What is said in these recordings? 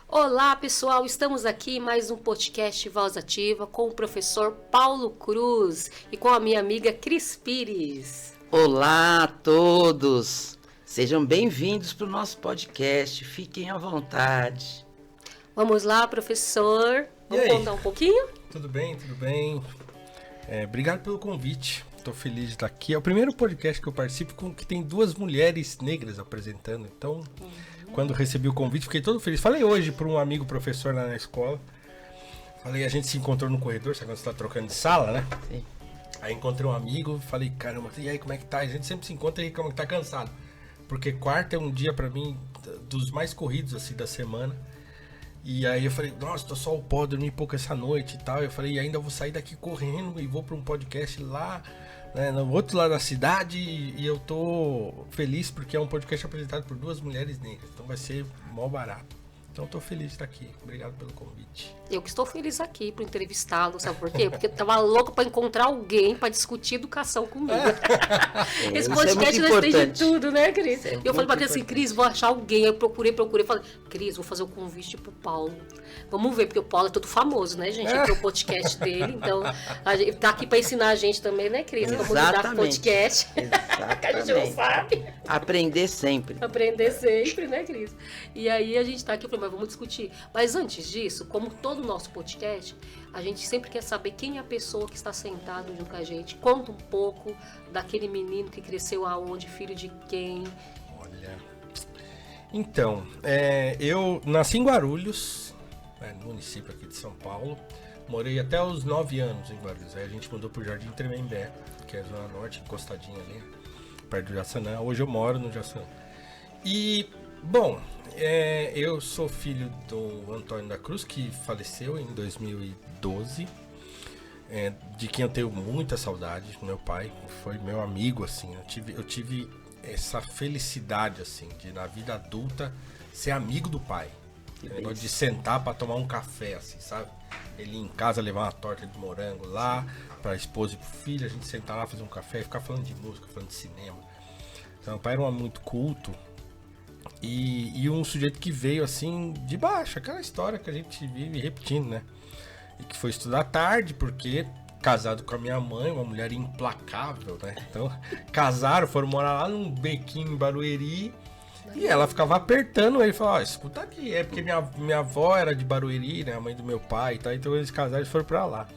Olá, pessoal, estamos aqui em mais um podcast Voz Ativa com o professor Paulo Cruz e com a minha amiga Cris Pires. Olá a todos, sejam bem-vindos para o nosso podcast, fiquem à vontade. Vamos lá, professor, vamos contar um pouquinho? Tudo bem, tudo bem. Obrigado pelo convite, estou feliz de estar aqui. É o primeiro podcast que eu participo que tem duas mulheres negras apresentando, então... Quando recebi o convite, fiquei todo feliz. Falei hoje para um amigo professor lá na escola. Falei, a gente se encontrou no corredor, sabe quando você tá trocando de sala, né? Sim. Aí encontrei um amigo, falei, caramba, e aí, como é que tá? A gente sempre se encontra e como que tá cansado. Porque quarta é um dia para mim dos mais corridos, assim, da semana. E aí eu falei, nossa, tô só o pó, dormi pouco essa noite e tal. Eu falei, e ainda vou sair daqui correndo e vou para um podcast lá, né, no outro lado da cidade, e eu tô feliz porque é um podcast apresentado por duas mulheres negras, então vai ser mó barato. Então eu tô feliz de estar aqui, obrigado pelo convite. Eu que estou feliz aqui para entrevistá-lo, sabe por quê? Porque eu tava louco para encontrar alguém para discutir educação comigo. Esse podcast nós tem de tudo, né, Cris? Eu falei para Cris assim, Cris, vou achar alguém. Aí eu procurei, falei, Cris, vou fazer o convite pro Paulo. Vamos ver, porque o Paulo é todo famoso, né, gente? Aqui é o podcast dele, então a gente tá aqui para ensinar a gente também, né, Cris? Como lidar com o podcast. Que a gente não sabe. Aprender sempre. Aprender sempre, né, Cris? E aí a gente tá aqui, eu falei, mas vamos discutir. Mas antes disso, como todo o nosso podcast, a gente sempre quer saber quem é a pessoa que está sentado junto com a gente. Conta um pouco daquele menino que cresceu aonde, filho de quem. Olha, então, eu nasci em Guarulhos, no município aqui de São Paulo. Morei até os 9 anos em Guarulhos. Aí a gente mudou pro Jardim Tremembé, que é a Zona Norte, encostadinha ali, perto do Jaçanã. Hoje eu moro no Jaçanã. E, bom, eu sou filho do Antônio da Cruz, que faleceu em 2012, de quem eu tenho muita saudade. Meu pai foi meu amigo, assim. Eu tive essa felicidade, assim, de na vida adulta ser amigo do pai. De sentar para tomar um café, assim, sabe? Ele em casa levar uma torta de morango lá para a esposa e pro filho, a gente sentar lá fazer um café e ficar falando de música, falando de cinema. Então, meu pai era um homem muito culto e um sujeito que veio assim de baixo, aquela história que a gente vive repetindo, né? E que foi estudar tarde porque casado com a minha mãe, uma mulher implacável, né? Então, casaram, foram morar lá num bequinho em Barueri. E ela ficava apertando ele, falava, escuta aqui, é porque minha avó era de Barueri, né, a mãe do meu pai e tal, então eles casaram e foram pra lá.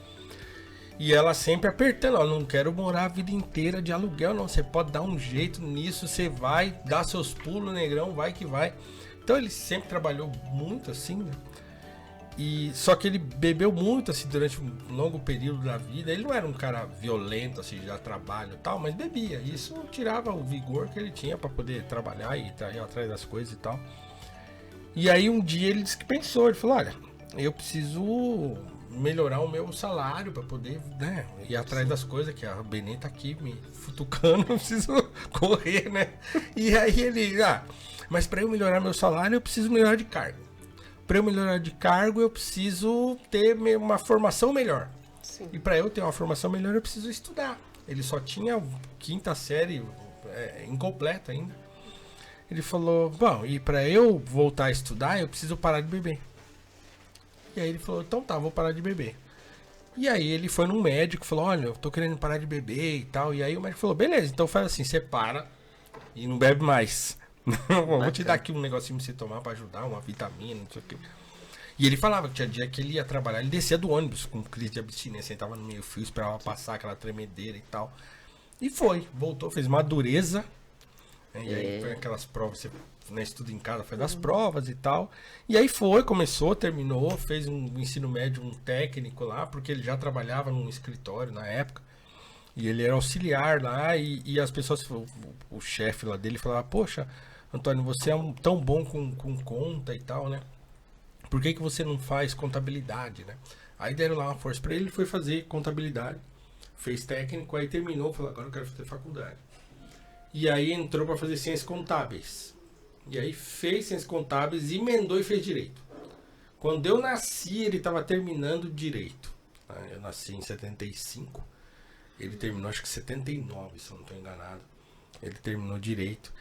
E ela sempre apertando, ó, não quero morar a vida inteira de aluguel não, você pode dar um jeito nisso, você vai dar seus pulos, negrão, vai que vai. Então ele sempre trabalhou muito assim, né, e só que ele bebeu muito assim durante um longo período da vida. Ele não era um cara violento assim, já trabalho e tal, mas bebia. Isso tirava o vigor que ele tinha para poder trabalhar e ir atrás das coisas e tal. E aí um dia ele disse que pensou, ele falou, olha, eu preciso melhorar o meu salário para poder, né, ir atrás das coisas, que a Benê tá aqui me futucando, eu preciso correr, né? E aí ele, mas para eu melhorar meu salário eu preciso melhorar de cargo. Para eu melhorar de cargo, eu preciso ter uma formação melhor. Sim. E para eu ter uma formação melhor, eu preciso estudar. Ele só tinha quinta série incompleta ainda. Ele falou, bom, e para eu voltar a estudar, eu preciso parar de beber. E aí ele falou, então tá, vou parar de beber. E aí ele foi num médico, falou, olha, eu tô querendo parar de beber e tal. E aí o médico falou, beleza, então faz assim, você para e não bebe mais. Vou te dar aqui um negocinho pra você tomar pra ajudar, uma vitamina, não sei o que. E ele falava que tinha dia que ele ia trabalhar, ele descia do ônibus com crise de abstinência, ele tava no meio fio, esperava passar aquela tremedeira e tal. E foi, voltou, fez uma dureza. E aí foi aquelas provas, você estuda em casa, faz as provas e tal. E aí foi, começou, terminou, fez um ensino médio, um técnico lá, porque ele já trabalhava num escritório na época. E ele era auxiliar lá e as pessoas, o chefe lá dele falava, poxa, Antônio, você é tão bom com conta e tal, né? Por que você não faz contabilidade, né? Aí deram lá uma força pra ele, ele foi fazer contabilidade. Fez técnico, aí terminou, falou, agora eu quero fazer faculdade. E aí entrou pra fazer ciências contábeis. E aí fez ciências contábeis, emendou e fez direito. Quando eu nasci, ele tava terminando direito. Eu nasci em 75. Ele terminou, acho que 79, se eu não estou enganado. Ele terminou direito.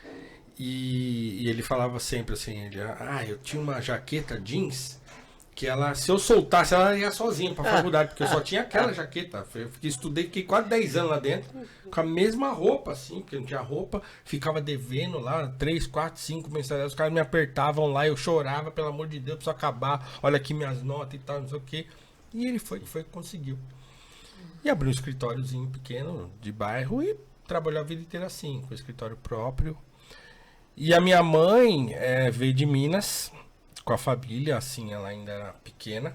E ele falava sempre assim, eu tinha uma jaqueta jeans que ela, se eu soltasse, ela ia sozinha pra faculdade, porque eu só tinha aquela jaqueta. Eu fiquei quase 10 anos lá dentro, com a mesma roupa, assim, porque não tinha roupa, ficava devendo lá 3, 4, 5 mensalidades, os caras me apertavam lá, eu chorava, pelo amor de Deus, preciso acabar, olha aqui minhas notas e tal, não sei o quê. E ele foi que conseguiu. E abriu um escritóriozinho pequeno, de bairro, e trabalhou a vida inteira assim, com escritório próprio. E a minha mãe veio de Minas, com a família, assim, ela ainda era pequena.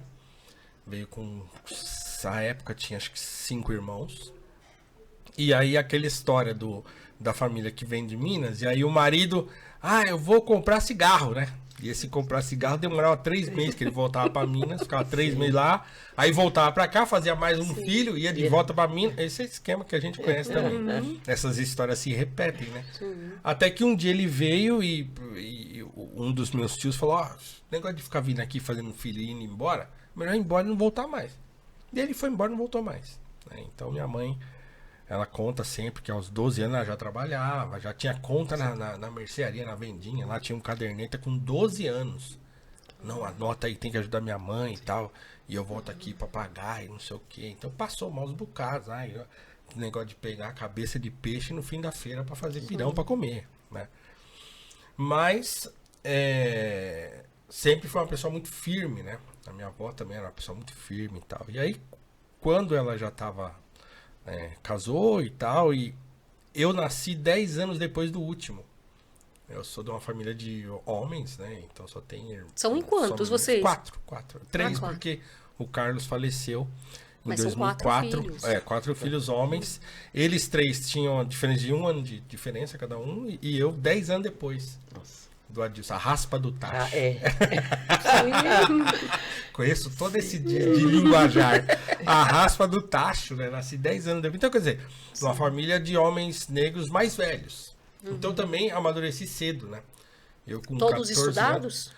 Veio com... Na época tinha acho que 5 irmãos. E aí aquela história da família que vem de Minas, e aí o marido... eu vou comprar cigarro, né? E esse comprar cigarro demorava 3 meses, que ele voltava pra Minas, ficava 3 meses lá, aí voltava pra cá, fazia mais um filho, ia de volta pra Minas. Esse é o esquema que a gente conhece também. Essas histórias se repetem, né? Até que um dia ele veio e um dos meus tios falou, negócio de ficar vindo aqui fazendo filho e indo embora, melhor ir embora e não voltar mais. E ele foi embora e não voltou mais. Então minha mãe, ela conta sempre que aos 12 anos ela já trabalhava, já tinha conta na mercearia, na vendinha, lá tinha um caderneta com 12 anos. Não, anota aí, tem que ajudar minha mãe e tal, e eu volto aqui pra pagar e não sei o que. Então passou maus bocados, negócio de pegar a cabeça de peixe no fim da feira pra fazer pirão pra comer, né? Mas sempre foi uma pessoa muito firme, né? A minha avó também era uma pessoa muito firme e tal. E aí, quando ela já tava... casou e tal, e eu nasci 10 anos depois do último. Eu sou de uma família de homens, né? Então só tem... São em quantos vocês? 4. 3, porque o Carlos faleceu em Mas 2004. São 4 filhos. 4 filhos homens. Eles 3 tinham a diferença de 1 ano de diferença cada um, e eu 10 anos depois. Nossa. Do Adilson, a raspa do tacho. Sim. Conheço todo esse de linguajar. A raspa do tacho, né? Nasci 10 anos depois. Então, quer dizer, uma família de homens negros mais velhos. Então também amadureci cedo, né? Eu com Todos 14 estudados?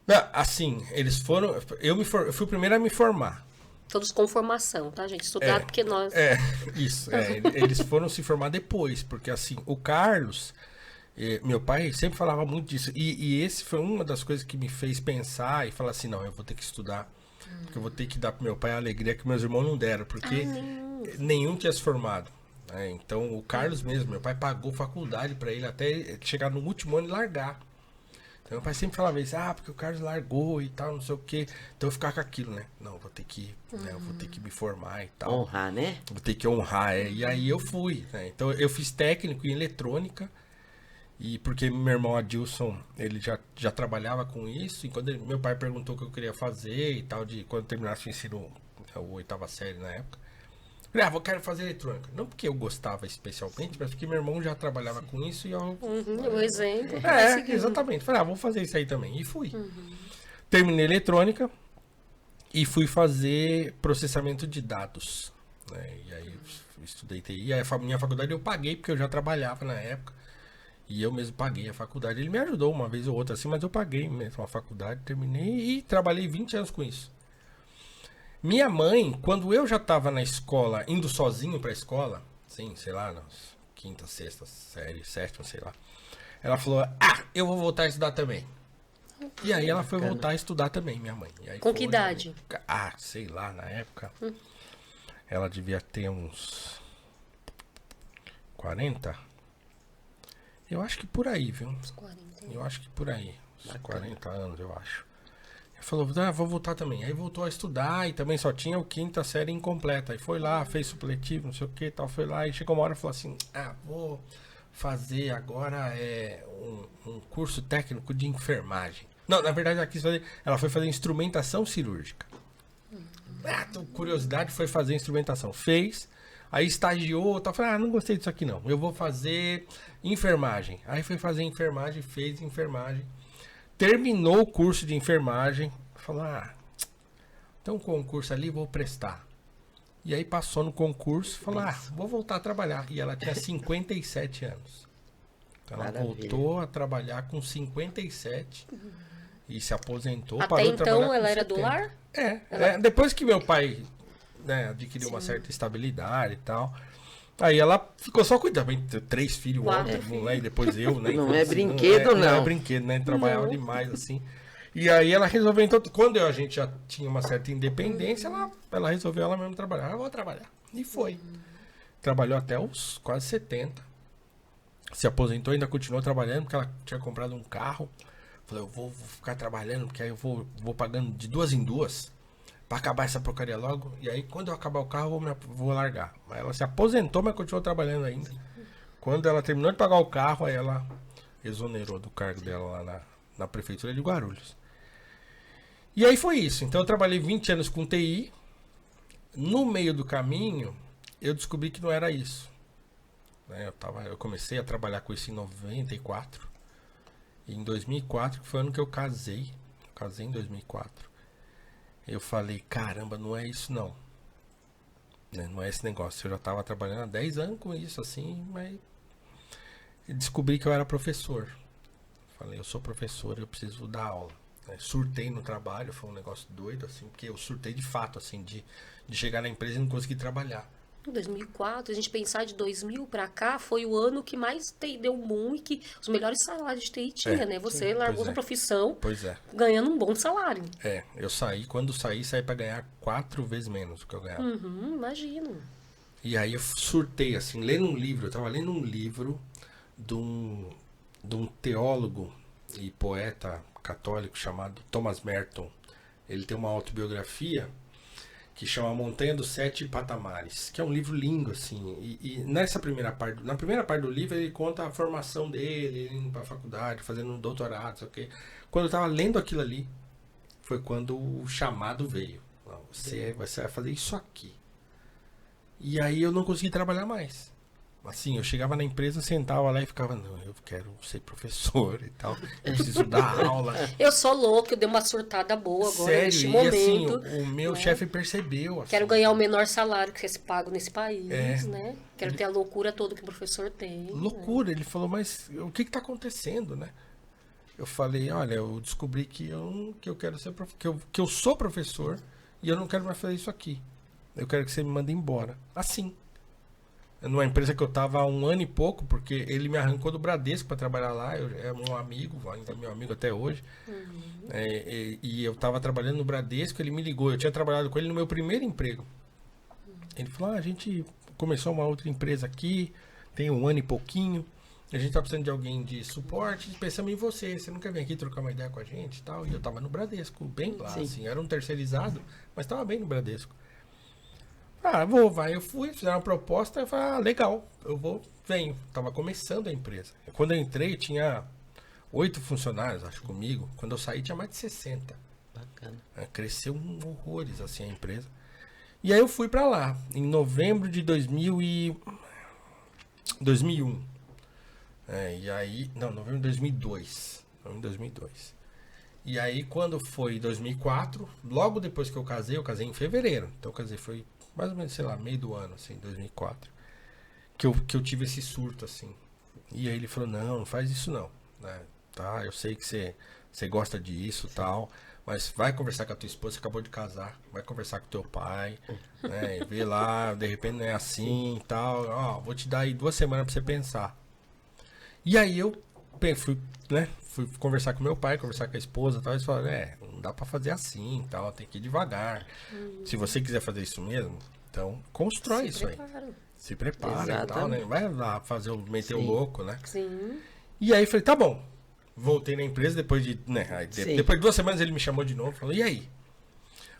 Anos, assim, eles foram... Eu fui o primeiro a me formar. Todos com formação, tá, gente? Estudado porque nós... Isso. Eles foram se formar depois, porque assim, o Carlos... meu pai sempre falava muito disso. E esse foi uma das coisas que me fez pensar e falar assim, não, eu vou ter que estudar. Porque eu vou ter que dar pro meu pai a alegria que meus irmãos não deram. Porque nenhum tinha se formado. Né? Então o Carlos mesmo, meu pai pagou faculdade para ele até chegar no último ano e largar. Então meu pai sempre falava isso, porque o Carlos largou e tal, não sei o quê. Então eu ficava com aquilo, né? Não, vou ter que, eu vou ter que me formar e tal. Honrar, né? Vou ter que honrar. E aí eu fui, né? Então eu fiz técnico em eletrônica. E porque meu irmão Adilson, ele já trabalhava com isso, e quando meu pai perguntou o que eu queria fazer e tal, de quando terminasse o ensino, a 8ª série na época, eu falei, eu quero fazer eletrônica. Não porque eu gostava especialmente, mas porque meu irmão já trabalhava com isso e eu... o exemplo. Exatamente. Falei, vou fazer isso aí também. E fui. Terminei eletrônica e fui fazer processamento de dados. Né? E aí eu estudei TI. E aí a minha faculdade eu paguei, porque eu já trabalhava na época. E eu mesmo paguei a faculdade. Ele me ajudou uma vez ou outra assim, mas eu paguei mesmo a faculdade, terminei e trabalhei 20 anos com isso. Minha mãe, quando eu já estava na escola, indo sozinho para a escola, sim, sei lá, na 5ª, 6ª série, 7ª, sei lá. Ela falou, eu vou voltar a estudar também. E aí ela foi voltar a estudar também, minha mãe. E aí com que idade? Sei lá, na época. Ela devia ter uns 40. Eu acho que por aí, viu? Uns 40. Eu acho que por aí. Uns 40 anos, eu acho. Ele falou, vou voltar também. Aí voltou a estudar e também só tinha o 5ª série incompleta. Aí foi lá, fez supletivo, não sei o que tal. Foi lá e chegou uma hora e falou assim, vou fazer agora um curso técnico de enfermagem. Não, na verdade ela quis fazer, ela foi fazer instrumentação cirúrgica. Curiosidade, foi fazer instrumentação. Fez, aí estagiou, falei, não gostei disso aqui não. Eu vou fazer enfermagem. Aí foi fazer enfermagem, fez enfermagem. Terminou o curso de enfermagem. Falou, tem um concurso ali, vou prestar. E aí passou no concurso, falou, vou voltar a trabalhar. E ela tinha 57 anos. Então ela voltou a trabalhar com 57 e se aposentou. Até parou então de trabalhar ela com era 70. do lar? Depois que meu pai adquiriu uma certa estabilidade e tal, Aí ela ficou só cuidando. 3 filhos, 4 homens, filhos. né? E depois eu, né? Não Então, é assim, brinquedo, não. Não é brinquedo, né? Trabalhava demais, assim. E aí ela resolveu, então, quando a gente já tinha uma certa independência, ela resolveu ela mesmo trabalhar. Eu vou trabalhar. E foi. Trabalhou até os quase 70. Se aposentou, ainda continuou trabalhando, porque ela tinha comprado um carro. Falei, eu vou ficar trabalhando, porque aí eu vou pagando de 2 em 2 pra acabar essa porcaria logo. E aí, quando eu acabar o carro, vou largar. Mas ela se aposentou, mas continuou trabalhando ainda. Quando ela terminou de pagar o carro, aí ela exonerou do cargo dela lá na prefeitura de Guarulhos. E aí foi isso. Então eu trabalhei 20 anos com TI. No meio do caminho, eu descobri que não era isso. Eu comecei a trabalhar com isso em 94. E em 2004, que foi o ano que eu casei. Casei em 2004. Eu falei, caramba, não é isso não. Não é esse negócio. Eu já estava trabalhando há 10 anos com isso, assim, mas descobri que eu era professor. Falei, eu sou professor, eu preciso dar aula. Surtei no trabalho, foi um negócio doido, assim, porque eu surtei de fato, assim, de chegar na empresa e não conseguir trabalhar. Em 2004, a gente pensar de 2000 para cá, foi o ano que mais deu boom e que os melhores salários de TI tinha, né? Você largou sua profissão ganhando um bom salário. Eu quando saí para ganhar 4 vezes menos do que eu ganhava. Imagino. E aí eu surtei, assim, lendo um livro, eu tava lendo um livro de um teólogo e poeta católico chamado Thomas Merton. Ele tem uma autobiografia que chama A Montanha dos 7 Patamares, que é um livro lindo, assim, e na primeira parte do livro ele conta a formação dele, indo pra faculdade, fazendo um doutorado, sei o quê. Quando eu tava lendo aquilo ali, foi quando o chamado veio. Você vai fazer isso aqui. E aí eu não consegui trabalhar mais. Assim, eu chegava na empresa, sentava lá e ficava, não, eu quero ser professor e tal, eu preciso dar aula. Eu sou louco, eu dei uma surtada boa agora, sério, neste e momento. Assim, o meu chefe percebeu. Assim, quero ganhar o menor salário que se paga nesse país, né? Quero ter a loucura toda que o professor tem. Loucura, ele falou, mas o que está acontecendo, né? Eu falei, olha, eu descobri que eu quero ser que eu sou professor e eu não quero mais fazer isso aqui. Eu quero que você me mande embora. Assim. Numa empresa que eu tava há 1 ano e pouco, porque ele me arrancou do Bradesco para trabalhar lá, é um amigo, ainda é meu amigo até hoje. E eu tava trabalhando no Bradesco, ele me ligou, eu tinha trabalhado com ele no meu primeiro emprego. Ele falou, a gente começou uma outra empresa aqui, tem 1 ano e pouquinho, a gente tá precisando de alguém de suporte, pensamos em você nunca vem aqui trocar uma ideia com a gente e tal. E eu tava no Bradesco, bem lá, assim, era um terceirizado, mas tava bem no Bradesco. Eu fui, fizeram uma proposta, eu falei, legal, venho. Tava começando a empresa. Quando eu entrei, tinha 8 funcionários, acho, comigo. Quando eu saí, tinha mais de 60. Bacana. Cresceu horrores, assim, a empresa. E aí eu fui pra lá, em novembro de 2001. Novembro de 2002. Novembro de 2002. E aí, quando foi 2004, logo depois que eu casei em fevereiro. Então, eu casei, foi mais ou menos, sei lá, meio do ano, assim, 2004. Que eu tive esse surto, assim. E aí ele falou, não faz isso não. Né? Tá, eu sei que você gosta disso e tal, mas vai conversar com a tua esposa, você acabou de casar. Vai conversar com teu pai, né? E vê lá, de repente não é assim e tal. Vou te dar aí 2 semanas pra você pensar. E aí eu fui conversar com meu pai, conversar com a esposa e tal. Eles falaram, não dá pra fazer assim e tal, tem que ir devagar. Se você quiser fazer isso mesmo, então constrói isso aí. Se prepara e tal, né? Vai lá meter o louco, né? Sim. E aí falei, tá bom. Voltei na empresa, depois de 2 semanas ele me chamou de novo, falou, e aí?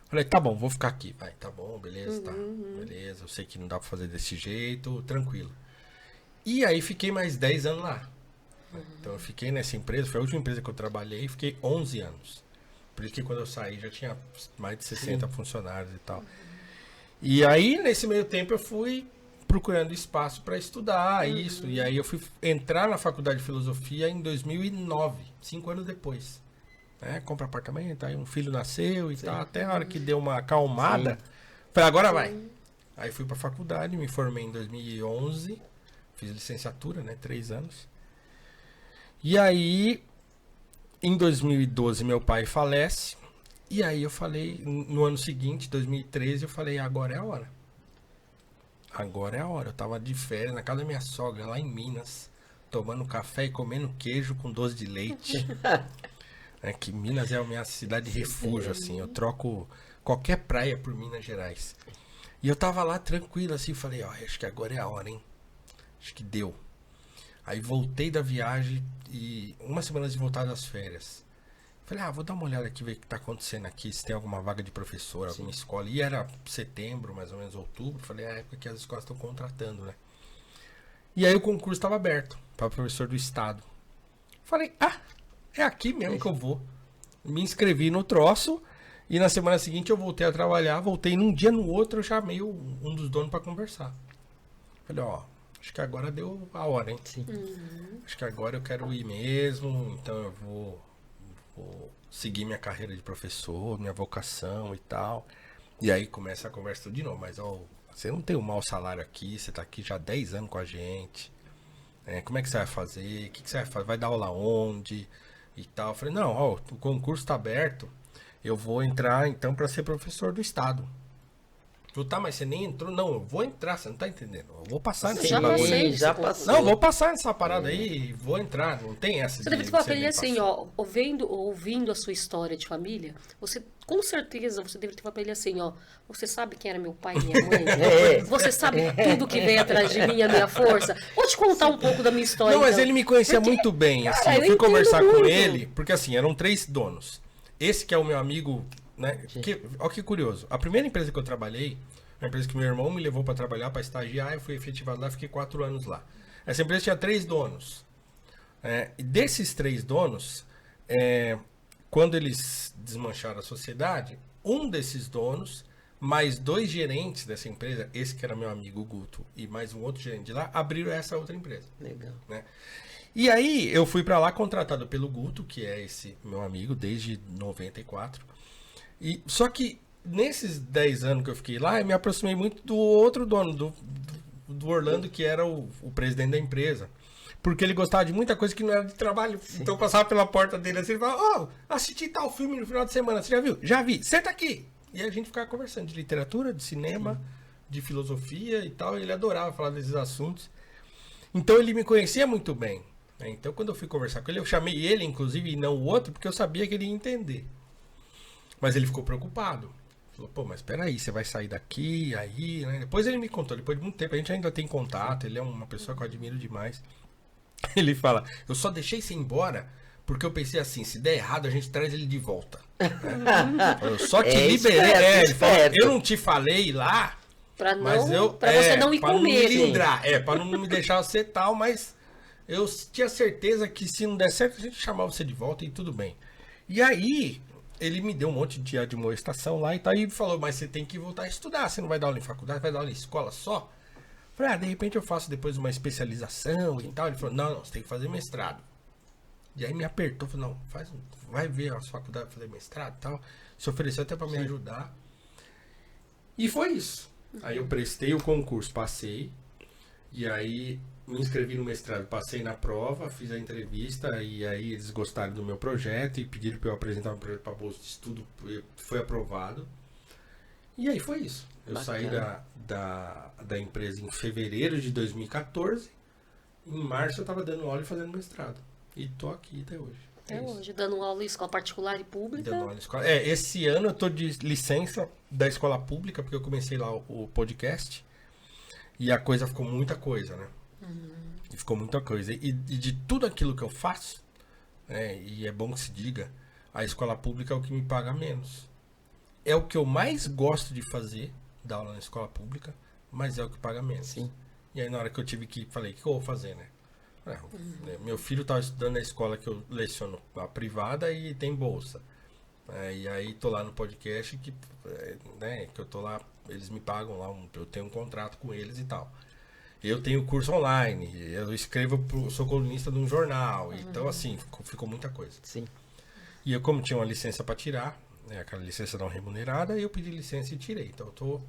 Falei, tá bom, vou ficar aqui. Vai, tá bom, beleza, tá. Beleza, eu sei que não dá pra fazer desse jeito, tranquilo. E aí fiquei mais 10 anos lá. Então eu fiquei nessa empresa, foi a última empresa que eu trabalhei, fiquei 11 anos. Por isso que quando eu saí já tinha mais de 60 funcionários e tal. E aí, nesse meio tempo, eu fui procurando espaço para estudar isso. E aí eu fui entrar na faculdade de filosofia em 2009, 5 anos depois. Compra apartamento, aí um filho nasceu e tal. Até a hora que deu uma acalmada, falei, agora vai. Aí fui para a faculdade, me formei em 2011, fiz licenciatura, 3 anos. E aí, em 2012, meu pai falece. E aí eu falei, no ano seguinte, 2013, eu falei, agora é a hora. agora é a hora. Eu tava de férias na casa da minha sogra, lá em Minas, tomando café e comendo queijo com doce de leite. Que Minas é a minha cidade de refúgio, assim. Eu troco qualquer praia por Minas Gerais. E eu tava lá tranquilo, assim, falei, ó, acho que agora é a hora, hein? Acho que deu. Aí voltei da viagem e uma semana de voltar das férias. Falei, vou dar uma olhada aqui, ver o que tá acontecendo aqui, se tem alguma vaga de professor, alguma escola. E era setembro, mais ou menos outubro. Falei, é a época que as escolas estão contratando, né? E aí o concurso estava aberto para professor do estado. Falei, é aqui mesmo que eu vou. Me inscrevi no troço e na semana seguinte eu voltei a trabalhar. Voltei num dia, no outro eu chamei um dos donos para conversar. Falei, acho que agora deu a hora, hein? Sim. Acho que agora eu quero ir mesmo, então eu vou seguir minha carreira de professor, minha vocação e tal. E aí começa a conversa de novo, mas você não tem um mau salário aqui, você tá aqui já há 10 anos com a gente. Como é que você vai fazer? O que você vai fazer? Vai dar aula onde? E tal. Eu falei, não, o concurso tá aberto, eu vou entrar então para ser professor do estado. Falei, tá, mas você nem entrou? Não, eu vou entrar, você não tá entendendo. Eu vou passar nessa parada. Já passou. Não, vou passar nessa parada aí e vou entrar. Não tem essa. Você deve ter falado pra ele assim, ouvindo a sua história de família, você, com certeza, você deve ter falado pra ele assim, você sabe quem era meu pai e minha mãe? Você sabe tudo que vem atrás de mim, a minha força? Vou te contar um pouco da minha história. Não, mas ele me conhecia muito bem, assim, eu fui conversar com ele, porque assim, eram 3 donos. Esse que é o meu amigo, né? Olha que curioso. A primeira empresa que eu trabalhei, uma empresa que meu irmão me levou para trabalhar, para estagiar, eu fui efetivado lá, fiquei 4 anos lá. Essa empresa tinha 3 donos. E desses 3 donos, quando eles desmancharam a sociedade, um desses donos, mais 2 gerentes dessa empresa, esse que era meu amigo Guto, e mais um outro gerente de lá, abriram essa outra empresa. Legal. Né? E aí eu fui para lá contratado pelo Guto, que é esse meu amigo desde 94. Só que nesses 10 anos que eu fiquei lá, eu me aproximei muito do outro dono, do Orlando, que era o presidente da empresa. Porque ele gostava de muita coisa que não era de trabalho. Sim. Então eu passava pela porta dele assim e falava, assisti tal filme no final de semana, você já viu? Já vi, senta aqui! E a gente ficava conversando de literatura, de cinema, de filosofia e tal. E ele adorava falar desses assuntos. Então ele me conhecia muito bem. Então quando eu fui conversar com ele, eu chamei ele, inclusive, e não o outro, porque eu sabia que ele ia entender. Mas ele ficou preocupado. Falou, mas peraí, você vai sair daqui, aí, né? Depois ele me contou, depois de muito tempo, a gente ainda tem contato, ele é uma pessoa que eu admiro demais. Ele fala, eu só deixei você embora porque eu pensei assim, se der errado, a gente traz ele de volta. Eu só te liberei. Ele falou, eu não te falei lá, pra você não ir com medo. Pra não me deixar você tal, mas eu tinha certeza que se não der certo, a gente chamava você de volta e tudo bem. E aí, ele me deu um monte de admoestação lá e tal, e falou, mas você tem que voltar a estudar, você não vai dar aula em faculdade, vai dar aula em escola só? Falei, de repente eu faço depois uma especialização e tal. Ele falou, não, você tem que fazer mestrado. E aí me apertou, falou, não, vai ver a faculdade fazer mestrado e tal. Se ofereceu até pra me ajudar. E foi isso. Aí eu prestei o concurso, passei. E aí me inscrevi no mestrado, passei na prova, fiz a entrevista. E aí eles gostaram do meu projeto e pediram pra eu apresentar um projeto pra bolsa de estudo. Foi aprovado. E aí foi isso. Eu saí da empresa em fevereiro de 2014. Em março eu tava dando aula e fazendo mestrado. E tô aqui até hoje. Até hoje, dando aula em escola particular e pública. Dando aula em escola. Esse ano eu tô de licença da escola pública, porque eu comecei lá o podcast. E a coisa ficou muita coisa, né? E ficou muita coisa. E de tudo aquilo que eu faço, né, e é bom que se diga, a escola pública é o que me paga menos. É o que eu mais gosto de fazer, dar aula na escola pública, mas é o que paga menos. Sim. E aí na hora que eu tive que, falei, o que eu vou fazer, né? Meu filho estava estudando na escola que eu leciono, a privada, e tem bolsa. E aí tô lá no podcast, que eu tô lá, eles me pagam lá, eu tenho um contrato com eles e tal. Eu tenho curso online, eu escrevo, sou colunista de um jornal, então assim, ficou muita coisa. Sim. E eu, como tinha uma licença para tirar, aquela licença não remunerada, eu pedi licença e tirei. Então eu tô,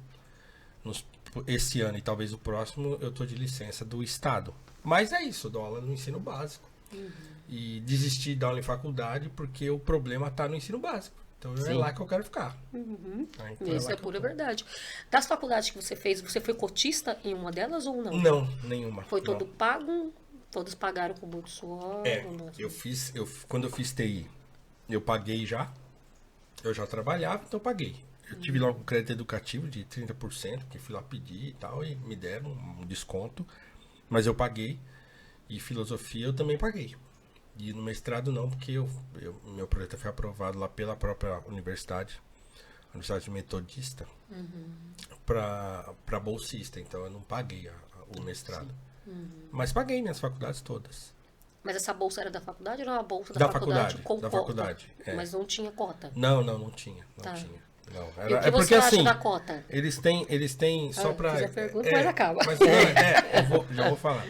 esse ano e talvez o próximo, eu tô de licença do estado. Mas é isso, eu dou aula no ensino básico. E desisti de dar aula em faculdade porque o problema tá no ensino básico. Então é lá que eu quero ficar. Então isso é pura verdade. Das faculdades que você fez, você foi cotista em uma delas ou não? Não, nenhuma. Foi todo pago? Todos pagaram com muito suor? Quando eu fiz TI, eu paguei já. Eu já trabalhava, então eu paguei. Eu tive logo um crédito educativo de 30%, que fui lá pedir e tal, e me deram um desconto. Mas eu paguei. E filosofia eu também paguei. E no mestrado não, porque meu projeto foi aprovado lá pela própria universidade, a Universidade Metodista, para bolsista. Então eu não paguei o mestrado. Mas paguei minhas faculdades todas. Mas essa bolsa era da faculdade ou era uma bolsa da faculdade com cota? Faculdade. Mas não tinha cota? Não tinha. Não tinha. Não. E o que você acha da cota? Eles têm só para... Fiz a pergunta, mas acaba. Mas, já vou falar.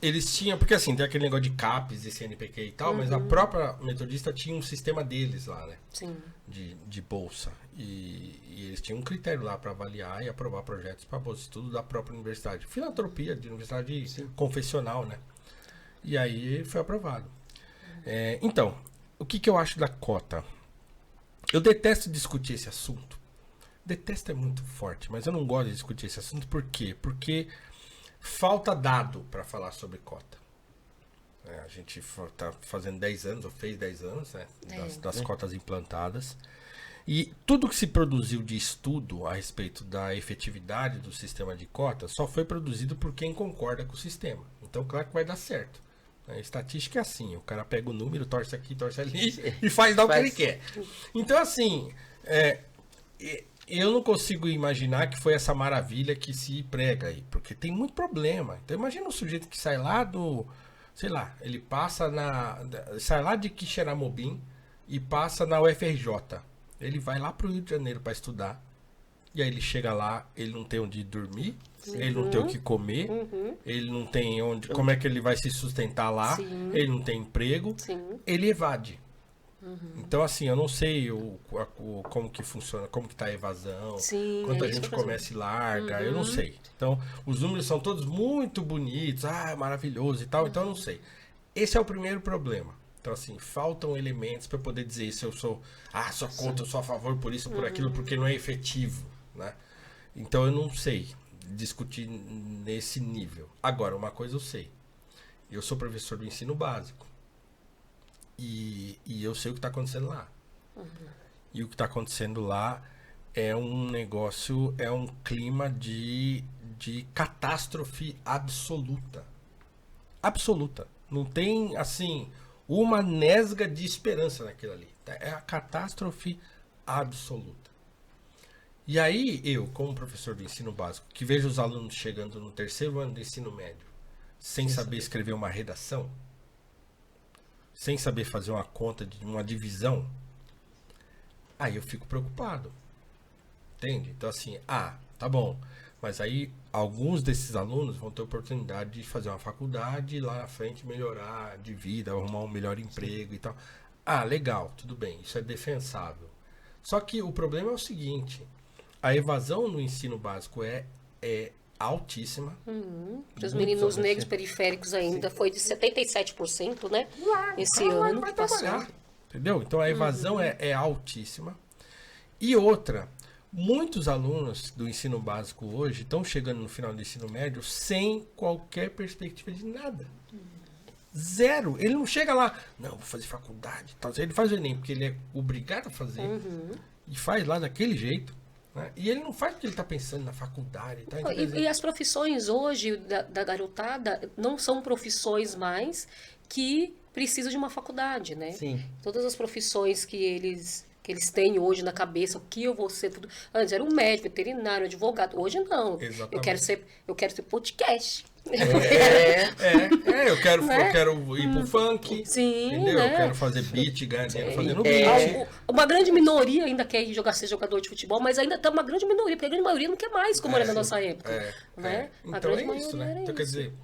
Eles tinham, porque assim, tem aquele negócio de CAPES e CNPq e tal, mas a própria Metodista tinha um sistema deles lá, né? Sim. De bolsa. E eles tinham um critério lá para avaliar e aprovar projetos para bolsa de estudo da própria universidade. Filantropia de universidade confessional, né? E aí foi aprovado. Então, o que eu acho da cota? Eu detesto discutir esse assunto. Detesto é muito forte, mas eu não gosto de discutir esse assunto. Por quê? Porque falta dado para falar sobre cota. A gente está fazendo 10 anos, ou fez 10 anos, né, das cotas implantadas. E tudo que se produziu de estudo a respeito da efetividade do sistema de cotas só foi produzido por quem concorda com o sistema. Então, claro que vai dar certo. A estatística é assim, o cara pega o número, torce aqui, torce ali e faz o que ele quer. Então, assim, eu não consigo imaginar que foi essa maravilha que se prega aí, porque tem muito problema. Então, imagina um sujeito que sai lá sei lá, ele sai lá de Quixeramobim e passa na UFRJ. Ele vai lá pro Rio de Janeiro para estudar. E aí ele chega lá, ele não tem onde dormir, ele não tem o que comer, ele não tem onde... Como é que ele vai se sustentar lá? Ele não tem emprego, ele evade. Então, assim, eu não sei como que funciona, como que tá a evasão, quanta gente começa e larga, eu não sei. Então, os números são todos muito bonitos, maravilhoso e tal, então eu não sei. Esse é o primeiro problema. Então, assim, faltam elementos para poder dizer se eu sou contra, eu sou a favor por isso, por aquilo, porque não é efetivo, né? Então, eu não sei discutir nesse nível. Agora, uma coisa eu sei. Eu sou professor do ensino básico. E eu sei o que está acontecendo lá. E o que está acontecendo lá é um negócio, é um clima de catástrofe absoluta. Absoluta. Não tem, assim, uma nesga de esperança naquilo ali. É a catástrofe absoluta. E aí, eu, como professor de ensino básico, que vejo os alunos chegando no 3º ano do ensino médio, sem saber escrever uma redação, sem saber fazer uma conta de uma divisão, aí eu fico preocupado. Entende? Então, assim, tá bom. Mas aí, alguns desses alunos vão ter oportunidade de fazer uma faculdade e lá na frente melhorar de vida, arrumar um melhor emprego e tal. Legal, tudo bem, isso é defensável. Só que o problema é o seguinte, a evasão no ensino básico é altíssima. Os meninos negros periféricos ainda foi de 77%, né? Esse ano que passou. Entendeu? Então a evasão é altíssima. E outra, muitos alunos do ensino básico hoje estão chegando no final do ensino médio sem qualquer perspectiva de nada. Zero. Ele não chega lá, não, vou fazer faculdade. Tal. Ele faz o Enem porque ele é obrigado a fazer. E faz lá daquele jeito. Né? E ele não faz porque ele está pensando na faculdade. Tá? Então, e as profissões hoje da garotada não são profissões mais que precisam de uma faculdade, né? Sim. Todas as profissões que eles têm hoje na cabeça, o que eu vou ser, tudo. Antes era um médico, veterinário, advogado. Hoje não. Exatamente. Eu quero ser podcast. Eu quero ir pro funk. Sim, entendeu? né? Eu quero fazer beat, ganhar dinheiro fazendo beat. Uma grande minoria ainda quer ser jogador de futebol, mas ainda tá uma grande minoria, porque a grande maioria não quer mais, como era na nossa época. Né? Então é isso, né? Então quer dizer,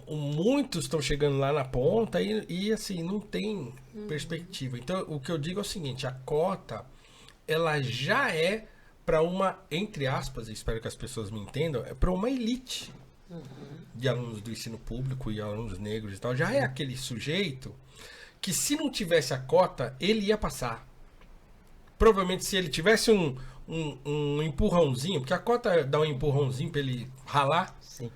muitos estão chegando lá na ponta e assim, não tem perspectiva. Então o que eu digo é o seguinte, a cota, ela já é para uma, entre aspas, espero que as pessoas me entendam, é para uma elite de alunos do ensino público e alunos negros e tal. Já é aquele sujeito que se não tivesse a cota, ele ia passar. provavelmente se ele tivesse um empurrãozinho, porque a cota dá um empurrãozinho para ele ralar. Sim.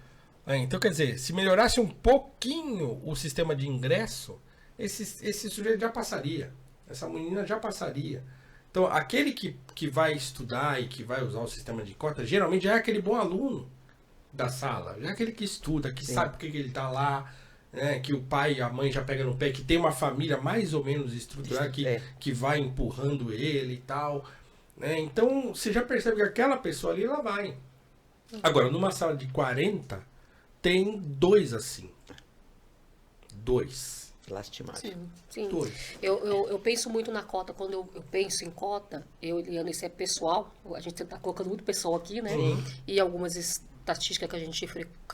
Então, quer dizer, se melhorasse um pouquinho o sistema de ingresso, esse sujeito já passaria. Essa menina já passaria. Então, aquele que vai estudar e que vai usar o sistema de cota, geralmente já é aquele bom aluno da sala. Já é aquele que estuda, que sabe por que ele está lá, né, que o pai e a mãe já pegam no pé, que tem uma família mais ou menos estruturada, que vai empurrando ele e tal. Né? Então, você já percebe que aquela pessoa ali, ela vai. Agora, numa sala de 40, tem 2 assim. 2. Lastimável. Sim. 2. Eu penso muito na cota. Quando eu penso em cota, Eliana, isso é pessoal. A gente está colocando muito pessoal aqui, né? E algumas estatísticas que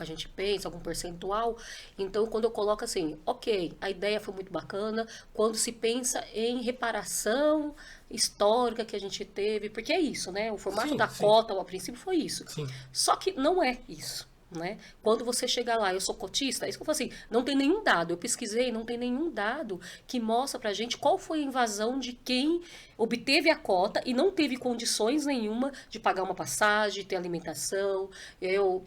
a gente pensa, algum percentual. Então, quando eu coloco assim, ok, a ideia foi muito bacana, quando se pensa em reparação histórica que a gente teve, porque é isso, né? O formato da cota, ao princípio, foi isso. Sim. Só que não é isso. Né? Quando você chega lá, eu sou cotista, é isso que eu falo assim, não tem nenhum dado, eu pesquisei, não tem nenhum dado que mostra pra gente qual foi a invasão de quem obteve a cota e não teve condições nenhuma de pagar uma passagem, ter alimentação. Eu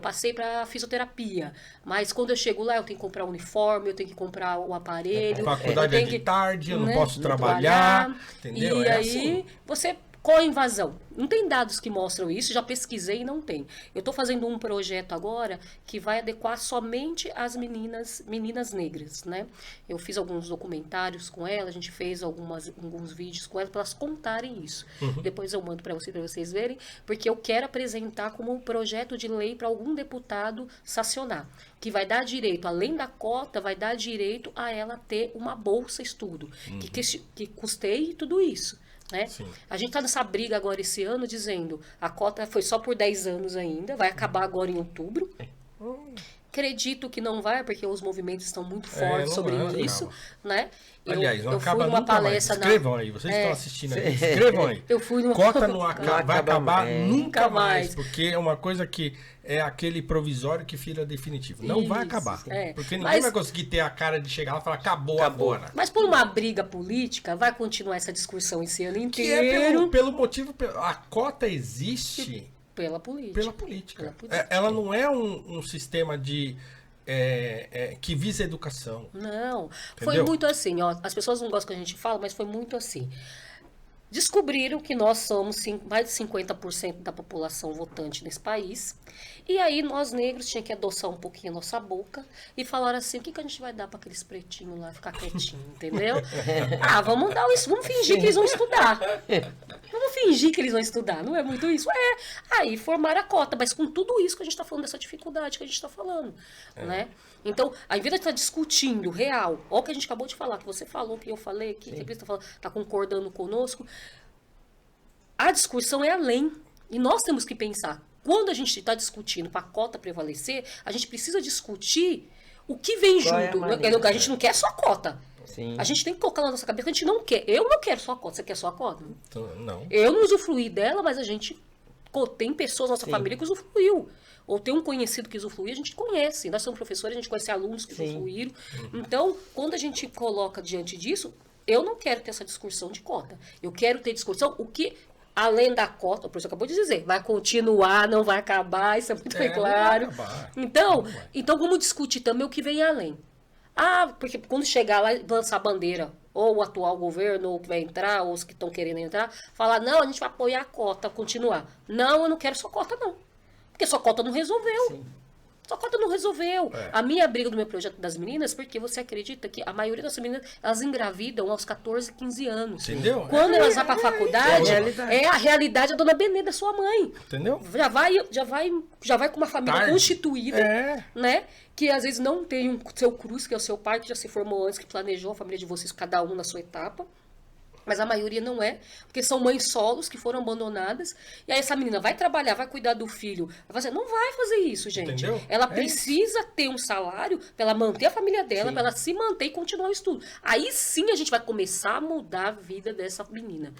passei para fisioterapia, mas quando eu chego lá eu tenho que comprar o uniforme, eu tenho que comprar o aparelho. Faculdade é de tarde, eu não posso trabalhar, entendeu? E aí você... Qual a invasão? Não tem dados que mostram isso, já pesquisei e não tem. Eu estou fazendo um projeto agora que vai adequar somente as meninas negras, né? Eu fiz alguns documentários com elas, a gente fez alguns vídeos com elas para elas contarem isso. Depois eu mando para vocês verem, porque eu quero apresentar como um projeto de lei para algum deputado sancionar, que vai dar direito, além da cota, vai dar direito a ela ter uma bolsa estudo, que custeie tudo isso. Né? A gente está nessa briga agora esse ano dizendo a cota foi só por 10 anos ainda, vai acabar agora em outubro. Acredito que não vai, porque os movimentos estão muito fortes sobre isso, né? Aliás, não eu acaba fui numa nunca mais. Escrevam aí, vocês estão assistindo aí. Escrevam aí. Eu fui numa... Cota não vai acabar nunca mais, mais, porque é uma coisa que é aquele provisório que vira definitivo. Não vai acabar. Porque ninguém vai conseguir ter a cara de chegar lá e falar, acabou agora. Mas por uma briga política, vai continuar essa discussão esse ano inteiro. Que é pelo motivo... A cota existe... Pela política. Pela política. Ela não é um sistema de... que visa a educação. Não. Entendeu? Foi muito assim, ó. As pessoas não gostam que a gente fala, mas foi muito assim. Descobriram que nós somos mais de 50% da população votante nesse país. E aí nós negros tínhamos que adoçar um pouquinho a nossa boca e falar assim, o que a gente vai dar para aqueles pretinhos lá ficar quietinho, entendeu? Vamos dar isso, vamos fingir que eles vão estudar. Vamos fingir que eles vão estudar, não é muito isso? Aí formaram a cota, mas com tudo isso que a gente está falando, dessa dificuldade que a gente está falando, né? Então, ao invés de estar discutindo real, olha o que a gente acabou de falar, que você falou, que eu falei, que está concordando conosco, a discussão é além. E nós temos que pensar, quando a gente está discutindo para a cota prevalecer, a gente precisa discutir o que vem junto. A gente não quer só a cota. Sim. A gente tem que colocar na nossa cabeça que a gente não quer. Eu não quero só a cota. Você quer só a cota? Não. Eu não usufruí dela, mas a gente tem pessoas na nossa família que usufruiu. Ou tem um conhecido que usufruiu, a gente conhece. Nós somos professores, a gente conhece alunos que usufruíram. Então, quando a gente coloca diante disso, eu não quero ter essa discussão de cota. Eu quero ter discussão, o que, além da cota, o professor acabou de dizer, vai continuar, não vai acabar, isso é muito bem claro. Então, vamos discutir também o que vem além. Porque quando chegar lá e lançar a bandeira, ou o atual governo, ou que vai entrar, ou os que estão querendo entrar, falar, não, a gente vai apoiar a cota, continuar. Não, eu não quero só cota, não. Porque só cota não resolveu. Sim. Só cota não resolveu. A minha briga do meu projeto das meninas, porque você acredita que a maioria das meninas, elas engravidam aos 14, 15 anos. Entendeu? Quando elas vão para a faculdade, é a realidade da dona Benê, da sua mãe. Entendeu? Já vai com uma família constituída, né? Que às vezes não tem um seu cruz, que é o seu pai, que já se formou antes, que planejou a família de vocês, cada um na sua etapa. Mas a maioria não é, porque são mães solos que foram abandonadas. E aí essa menina vai trabalhar, vai cuidar do filho. Não vai fazer isso, gente. Entendeu? Ela precisa ter um salário para ela manter a família dela, para ela se manter e continuar o estudo. Aí sim a gente vai começar a mudar a vida dessa menina.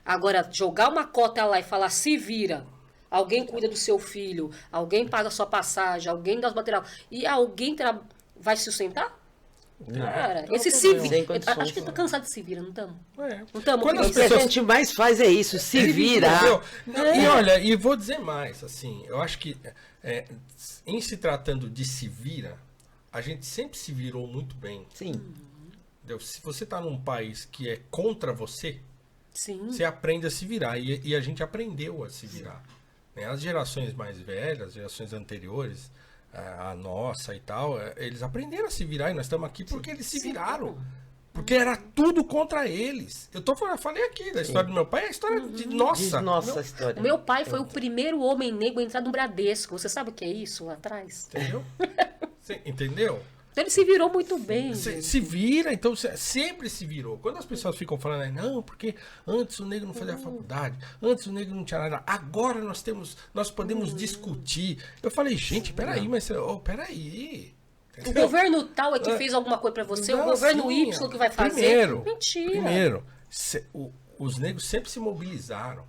Agora, jogar uma cota lá e falar, se vira. Alguém cuida do seu filho, alguém paga a sua passagem, alguém dá os material. E alguém vai se sustentar? Cara, esse se vira. Sem Acho que tá cansado de se vira, não estamos? É. Não estamos? Quando as O que a gente mais faz é isso, se virar. E olha, e vou dizer mais, assim, eu acho que em se tratando de se vira, a gente sempre se virou muito bem. Sim. Entendeu? Se você tá num país que é contra você, Sim. você aprende a se virar. E a gente aprendeu a se virar. Né? As gerações mais velhas, as gerações anteriores, a nossa e tal, eles aprenderam a se virar e nós estamos aqui porque eles se viraram. Porque era tudo contra eles. Eu falei aqui da história do meu pai, é a história de nossa. Nossa história. O meu pai foi o primeiro homem negro a entrar no Bradesco. Você sabe o que é isso lá atrás? Entendeu? Você entendeu? Então ele se virou muito bem. Se vira, então sempre se virou. Quando as pessoas ficam falando, não, porque antes o negro não fazia faculdade, antes o negro não tinha nada, agora nós podemos discutir. Eu falei, gente, peraí, mas peraí. O governo tal é que fez alguma coisa pra você, o governo Y que vai fazer. Mentira. Primeiro, os negros sempre se mobilizaram.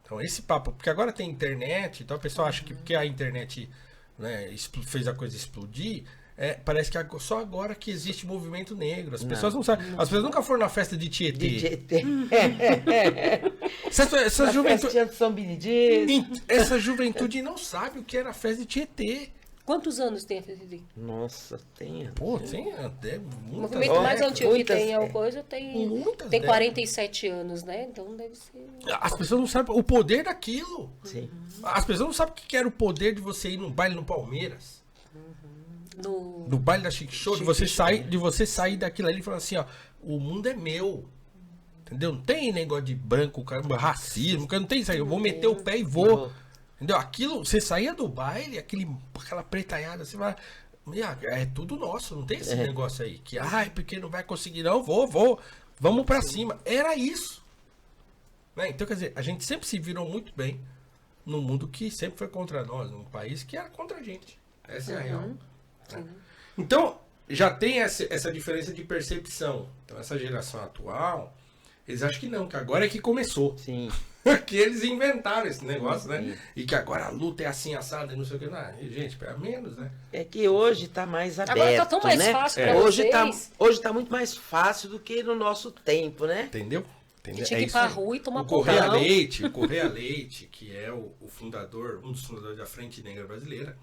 Então esse papo, porque agora tem internet, então a pessoa acha que porque a internet, né, fez a coisa explodir. Parece que só agora que existe movimento negro. As pessoas não sabem. As pessoas nunca foram na festa de Tietê. Essa juventude. De São Benedito. Essa juventude não sabe o que era a festa de Tietê. Quantos anos tem a FSD? Nossa, tem. Pô, tem até O movimento mais antigo que tem alguma coisa tem muitas 47 anos, né? Então deve ser. As pessoas não sabem o poder daquilo. Sim. As pessoas não sabem o que era o poder de você ir num baile no Palmeiras. No baile da Chic Show, de você sair daquilo ali e falar assim, ó, o mundo é meu. Entendeu? Não tem negócio de branco, racismo, não tem isso aí. Eu vou meter o pé e vou. Entendeu? Aquilo, você saía do baile, aquela pretalhada, você vai. É tudo nosso, não tem esse negócio aí. Que, porque não vai conseguir, não, vou. Vamos pra cima. Era isso. Né? Então, quer dizer, a gente sempre se virou muito bem num mundo que sempre foi contra nós, num país que era contra a gente. Essa é a real. Né? Então, já tem essa diferença de percepção. Então, essa geração atual, eles acham que não, que agora é que começou. Sim. Que eles inventaram esse negócio, né? E que agora a luta é assim, assada e não sei o que. Não, gente, pelo menos, né? É que hoje tá mais aberto, agora tá tão mais né? fácil pra Hoje tá muito mais fácil do que no nosso tempo, né? Entendeu? Tinha que ir pra rua e tomar o Correia Leite, que é o fundador, um dos fundadores da Frente Negra Brasileira,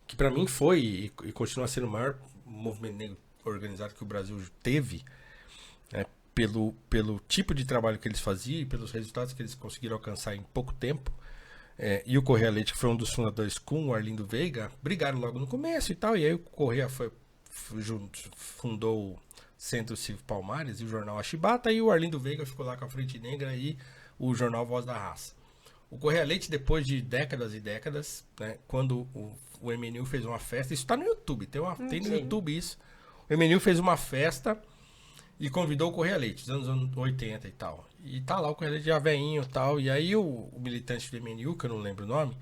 que pra mim foi e continua sendo o maior movimento negro organizado que o Brasil teve, né? Pelo tipo de trabalho que eles faziam e pelos resultados que eles conseguiram alcançar em pouco tempo. E o Correia Leite, que foi um dos fundadores com o Arlindo Veiga, brigaram logo no começo e tal. E aí o Correia fundou o Centro Cívico Palmares e o jornal A Chibata. E o Arlindo Veiga ficou lá com a Frente Negra e o jornal Voz da Raça. O Correia Leite, depois de décadas e décadas, né, quando o MNU fez uma festa, isso está no YouTube, tem no YouTube isso. O MNU fez uma festa e convidou o Correia Leite, dos anos 80 e tal. E tá lá o Correia Leite já velhinho e tal. E aí o militante do MNU, que eu não lembro o nome,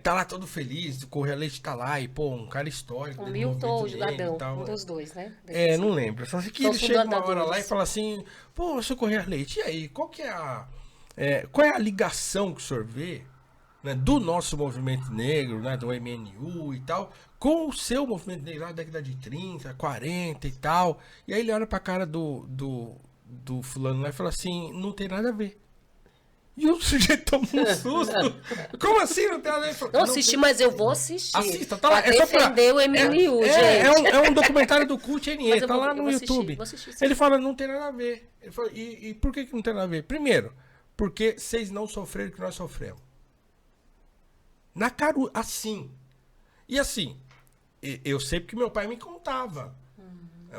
tá lá todo feliz, o Correia Leite tá lá e, pô, um cara histórico. O Milton ou o Jugadão, um dos dois, né? Não lembro. Só sei que ele chega uma hora lá e fala assim, pô, seu Correia Leite, e aí, qual é a ligação que o senhor vê, né, do nosso movimento negro, né, do MNU e tal, com o seu movimento negro lá da década de 30, 40 e tal. E aí ele olha pra cara do fulano lá e fala assim, não tem nada a ver. E o sujeito toma um susto. Como assim não tem nada a ver? Não assisti, mas eu vou assistir. Assista, tá lá. Pra defender o MNU, gente. É um documentário do Cult NE, tá lá no YouTube. Vou assistir, ele fala, não tem nada a ver. Ele fala, e por que não tem nada a ver? Primeiro, porque vocês não sofreram o que nós sofremos. Na cara, assim. E assim, eu sei porque meu pai me contava.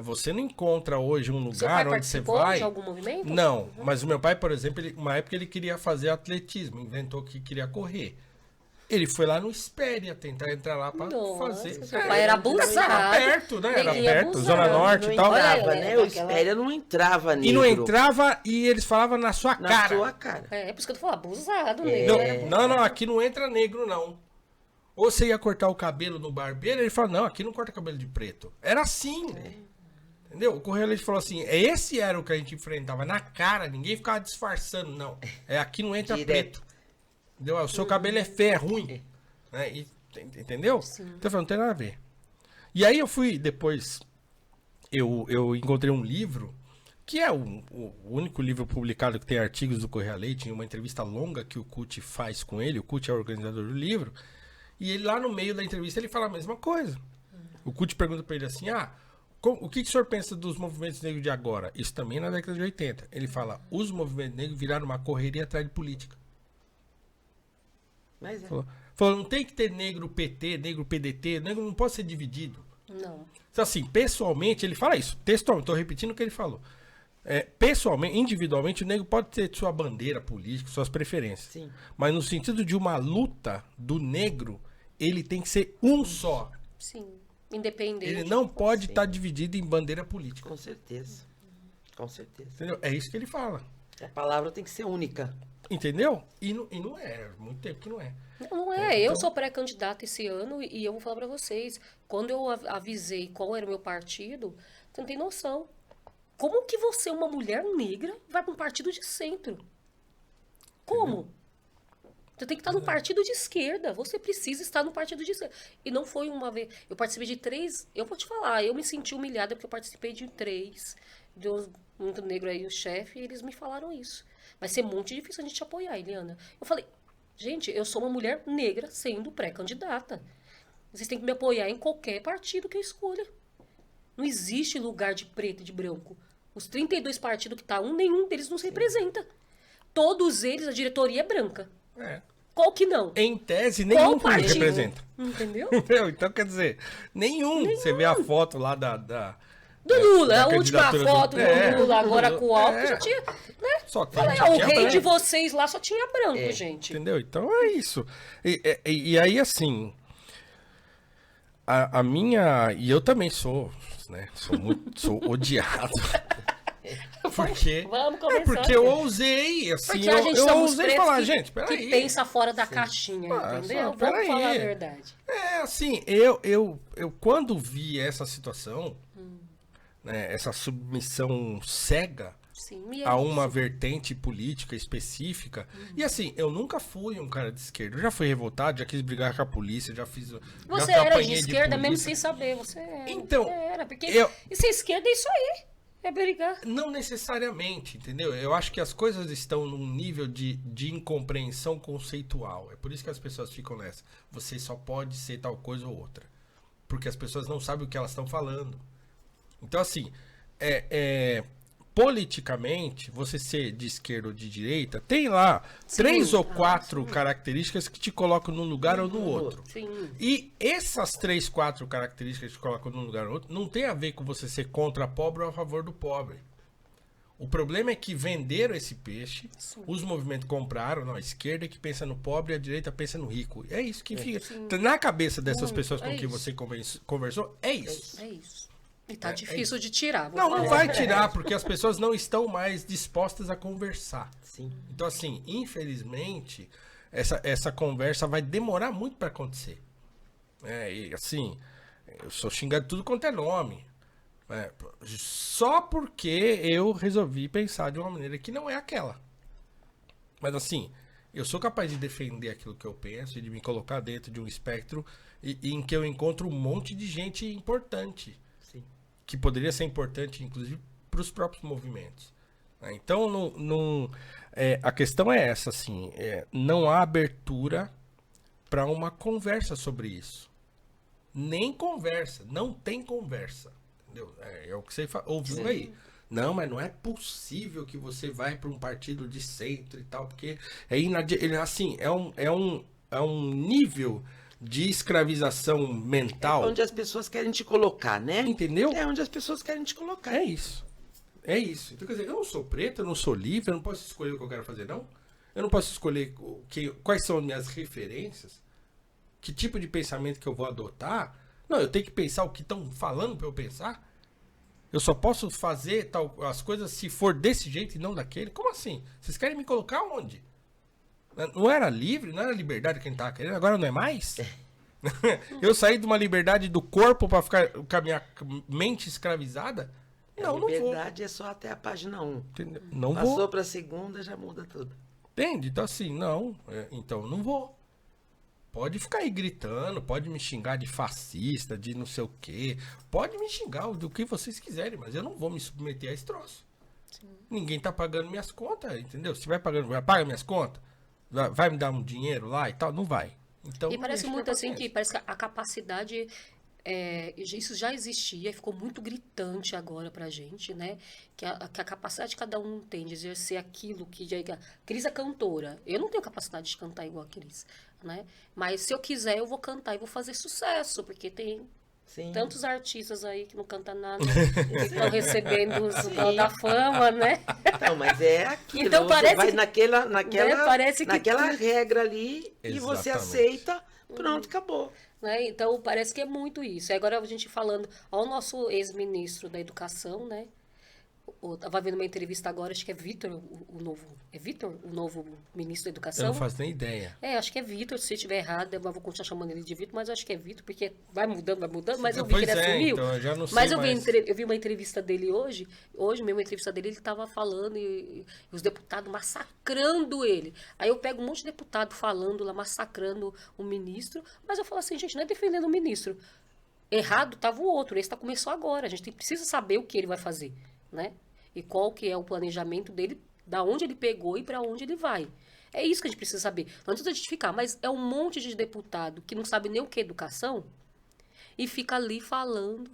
Você não encontra hoje um lugar onde você vai... de algum movimento? Não, mas o meu pai, por exemplo, uma época ele queria fazer atletismo, inventou que queria correr. Ele foi lá no Espéria tentar entrar lá pra fazer. Seu pai era abusado. Era perto, né? Era perto, Zona Norte e tal. Não entrava, né? O Espéria não entrava negro. E não entrava e eles falavam na sua cara. Na sua cara. É por isso que eu tô falando, abusado, negro. Não, aqui não entra negro, não. Ou você ia cortar o cabelo no barbeiro, ele falou, não, aqui não corta cabelo de preto. Era assim. Entendeu? O Correia Leite falou assim, esse era o que a gente enfrentava na cara, ninguém ficava disfarçando, não. Aqui não entra preto. Entendeu? O seu cabelo é feio, é ruim. Né? Entendeu? Sim. Então eu falei, não tem nada a ver. E aí eu fui depois eu encontrei um livro, que é o único livro publicado que tem artigos do Correia Leite, em uma entrevista longa que o Cuti faz com ele. O Cuti é o organizador do livro. E ele lá no meio da entrevista ele fala a mesma coisa. O Cuti pergunta pra ele assim, o que o senhor pensa dos movimentos negros de agora? Isso também na década de 80. Ele fala, os movimentos negros viraram uma correria atrás de política. Mas é. Falou, não tem que ter negro PT, negro PDT, negro não pode ser dividido. Não. Então, assim, pessoalmente, ele fala isso. Textualmente, tô repetindo o que ele falou. Pessoalmente, individualmente, o negro pode ter sua bandeira política, suas preferências. Sim. Mas no sentido de uma luta do negro, ele tem que ser um só. Sim. Independente. Ele não pode estar dividido em bandeira política. Com certeza. Com certeza. Entendeu? É isso que ele fala. A palavra tem que ser única. Entendeu? E não é. Muito tempo que não é. Não é. Eu sou pré-candidata esse ano e eu vou falar pra vocês. Quando eu avisei qual era o meu partido, você não tem noção. Como que você, uma mulher negra, vai para um partido de centro? Como? Você tem que estar no partido de esquerda. Você precisa estar no partido de esquerda. E não foi uma vez. Eu participei de 3. Eu vou te falar, eu me senti humilhada porque eu participei de 3. Deus muito negro aí, o chefe, e eles me falaram isso. Vai ser muito difícil a gente te apoiar, Eliana. Eu falei, gente, eu sou uma mulher negra sendo pré-candidata. Vocês têm que me apoiar em qualquer partido que eu escolha. Não existe lugar de preto e de branco. Os 32 partidos que tá nenhum deles nos representa. Todos eles, a diretoria é branca. Qual que não? Em tese, nenhum que representa. Entendeu? Então, quer dizer, nenhum. Você vê a foto lá do Lula, da a última foto do Lula, agora com o álcool, já tinha, né? Só o rei de vocês lá só tinha branco, gente. Entendeu? Então é isso. E aí, assim, a minha... E eu também sou, né? Sou odiado. Porque, vamos começar. Porque eu ousei, assim, porque a gente eu somos ousei falar, que, gente, peraí. que pensa fora da caixinha, entendeu? Vamos falar a verdade. Assim, eu quando vi essa situação, né, essa submissão cega a uma vertente política específica, e assim, eu nunca fui um cara de esquerda, eu já fui revoltado, já quis brigar com a polícia, já fiz... Você já era de esquerda mesmo sem saber, você era. Então, porque e ser esquerda é isso aí. É brigar. Não necessariamente, entendeu? Eu acho que as coisas estão num nível de incompreensão conceitual. É por isso que as pessoas ficam nessa. Você só pode ser tal coisa ou outra. Porque as pessoas não sabem o que elas estão falando. Então, assim, politicamente, você ser de esquerda ou de direita, tem lá 3 ou 4 características que te colocam num lugar ou no outro. Sim. E essas 3, 4 características que te colocam num lugar ou no outro, não tem a ver com você ser contra pobre ou a favor do pobre. O problema é que venderam esse peixe, os movimentos compraram, não, a esquerda é que pensa no pobre e a direita pensa no rico. É isso que fica. Na cabeça dessas pessoas com quem você conversou, é isso. É isso. E tá difícil de tirar. Não vai tirar, porque as pessoas não estão mais dispostas a conversar. Sim. Então, assim, infelizmente, essa conversa vai demorar muito para acontecer. E assim, eu sou xingado de tudo quanto é nome. Só porque eu resolvi pensar de uma maneira que não é aquela. Mas assim, eu sou capaz de defender aquilo que eu penso e de me colocar dentro de um espectro em que eu encontro um monte de gente importante. Que poderia ser importante, inclusive, para os próprios movimentos. Então, a questão é essa, assim, não há abertura para uma conversa sobre isso. Nem conversa, não tem conversa. Entendeu? É o que você ouviu aí. Não, mas não é possível que você vai para um partido de centro e tal, porque assim, é um nível de escravização mental. É onde as pessoas querem te colocar, né? Entendeu? É onde as pessoas querem te colocar. É isso. Então, quer dizer, eu não sou preto, eu não sou livre, eu não posso escolher o que eu quero fazer, não. Eu não posso escolher quais são as minhas referências, que tipo de pensamento que eu vou adotar. Não, eu tenho que pensar o que estão falando para eu pensar. Eu só posso fazer as coisas se for desse jeito e não daquele. Como assim? Vocês querem me colocar onde? Não era livre, não era liberdade que a gente tava querendo, agora não é mais? Eu saí de uma liberdade do corpo para ficar com a minha mente escravizada? Não, não vou. Liberdade é só até a página 1. Entendeu? Não Passou vou. para a segunda, já muda tudo. Entende? Então assim, não. Então não vou. Pode ficar aí gritando, pode me xingar de fascista, de não sei o quê. Pode me xingar do que vocês quiserem, mas eu não vou me submeter a esse troço. Sim. Ninguém tá pagando minhas contas, entendeu? Se vai pagando, paga minhas contas, vai me dar um dinheiro lá e tal, não vai. Então, e parece muito assim que parece que a capacidade, isso já existia, ficou muito gritante agora pra gente, né? Que a capacidade que cada um tem de exercer aquilo que a Cris é cantora. Eu não tenho capacidade de cantar igual a Cris, né? Mas se eu quiser, eu vou cantar e vou fazer sucesso, porque tem tantos artistas aí que não cantam nada, que estão recebendo os da fama, né? Não, mas é aquilo. Então, você parece vai que, naquela regra ali. Exatamente. E você aceita, pronto, acabou. Né? Então, parece que é muito isso. Agora a gente falando ao nosso ex-ministro da Educação, né? Eu estava vendo uma entrevista agora, acho que é Vitor, o novo. É Vitor, o novo ministro da Educação? Eu não faço nem ideia. Acho que é Vitor, se eu estiver errado, eu vou continuar chamando ele de Vitor, mas acho que é Vitor, porque vai mudando, mas eu vi que ele assumiu. Então, eu já não sei mas eu vi uma entrevista dele hoje mesmo, uma entrevista dele, ele estava falando e os deputados massacrando ele. Aí eu pego um monte de deputado falando lá, massacrando o ministro, mas eu falo assim, gente, não é defendendo o ministro. Errado estava o outro, esse começou agora, a gente precisa saber o que ele vai fazer, né? E qual que é o planejamento dele, da onde ele pegou e para onde ele vai. É isso que a gente precisa saber. Não adianta justificar, mas é um monte de deputado que não sabe nem o que é educação e fica ali falando,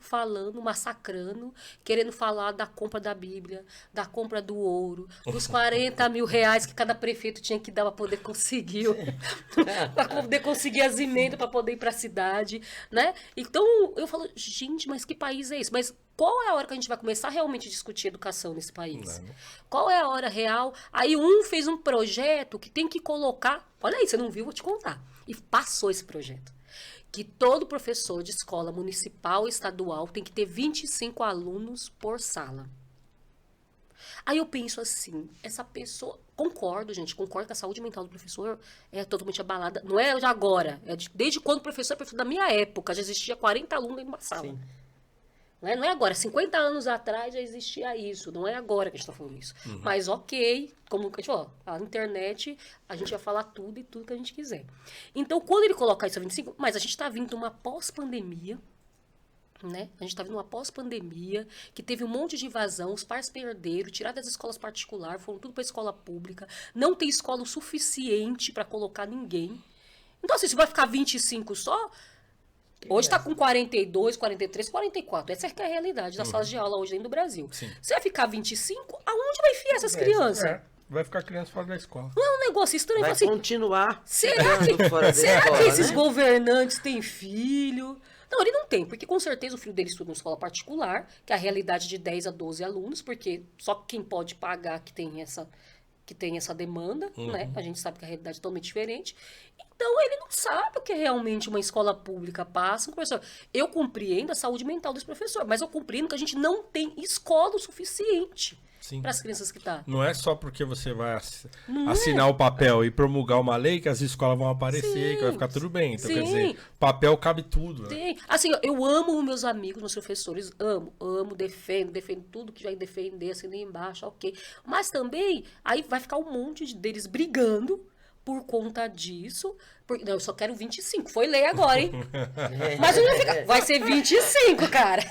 massacrando, querendo falar da compra da Bíblia, da compra do ouro, dos 40 mil reais que cada prefeito tinha que dar para poder conseguir, para poder conseguir as emendas, para poder ir para a cidade, né? Então, eu falo, gente, mas que país é esse? Mas qual é a hora que a gente vai começar realmente a discutir educação nesse país? Não. Qual é a hora real? Aí fez um projeto que tem que colocar... Olha aí, você não viu, vou te contar. E passou esse projeto. Que todo professor de escola municipal e estadual tem que ter 25 alunos por sala. Aí eu penso assim, essa pessoa... Concordo que a saúde mental do professor é totalmente abalada. Não é de agora, desde quando o professor da minha época, já existia 40 alunos em uma sala. Sim. Não é agora, 50 anos atrás já existia isso, não é agora que a gente está falando isso. Uhum. Mas ok, como a gente falou, a internet, a gente vai falar tudo e tudo que a gente quiser. Então, quando ele coloca isso a 25, mas a gente está vindo de uma pós-pandemia, né? A gente está vindo de uma pós-pandemia, que teve um monte de invasão, os pais perderam, tiraram das escolas particulares, foram tudo para a escola pública, não tem escola o suficiente para colocar ninguém. Então, assim, se vai ficar 25 só... Hoje está com 42, 43, 44. Essa é a realidade das salas de aula hoje dentro do Brasil. Sim. Você vai ficar 25, aonde vai enfiar essas crianças? Vai ficar criança fora da escola. Não é um negócio estranho. Vai assim, continuar. Será que esses governantes têm filho? Não, ele não tem, porque com certeza o filho dele estuda em escola particular, que é a realidade de 10 a 12 alunos, porque só quem pode pagar que tem essa demanda, né? A gente sabe que a realidade é totalmente diferente. Então, ele não sabe o que realmente uma escola pública passa. Professor, eu compreendo a saúde mental desse professor, mas eu compreendo que a gente não tem escola o suficiente para as crianças que estão. Não é só porque você vai assinar o papel e promulgar uma lei que as escolas vão aparecer, que vai ficar tudo bem. Então, quer dizer, papel cabe tudo. Né? Assim, eu amo meus amigos, meus professores, amo, defendo tudo que vai defender, assim, nem embaixo, ok. Mas também, aí vai ficar um monte deles brigando por conta disso. Não, eu só quero 25. Foi lei agora, hein? Mas não fica. Vai ser 25, cara.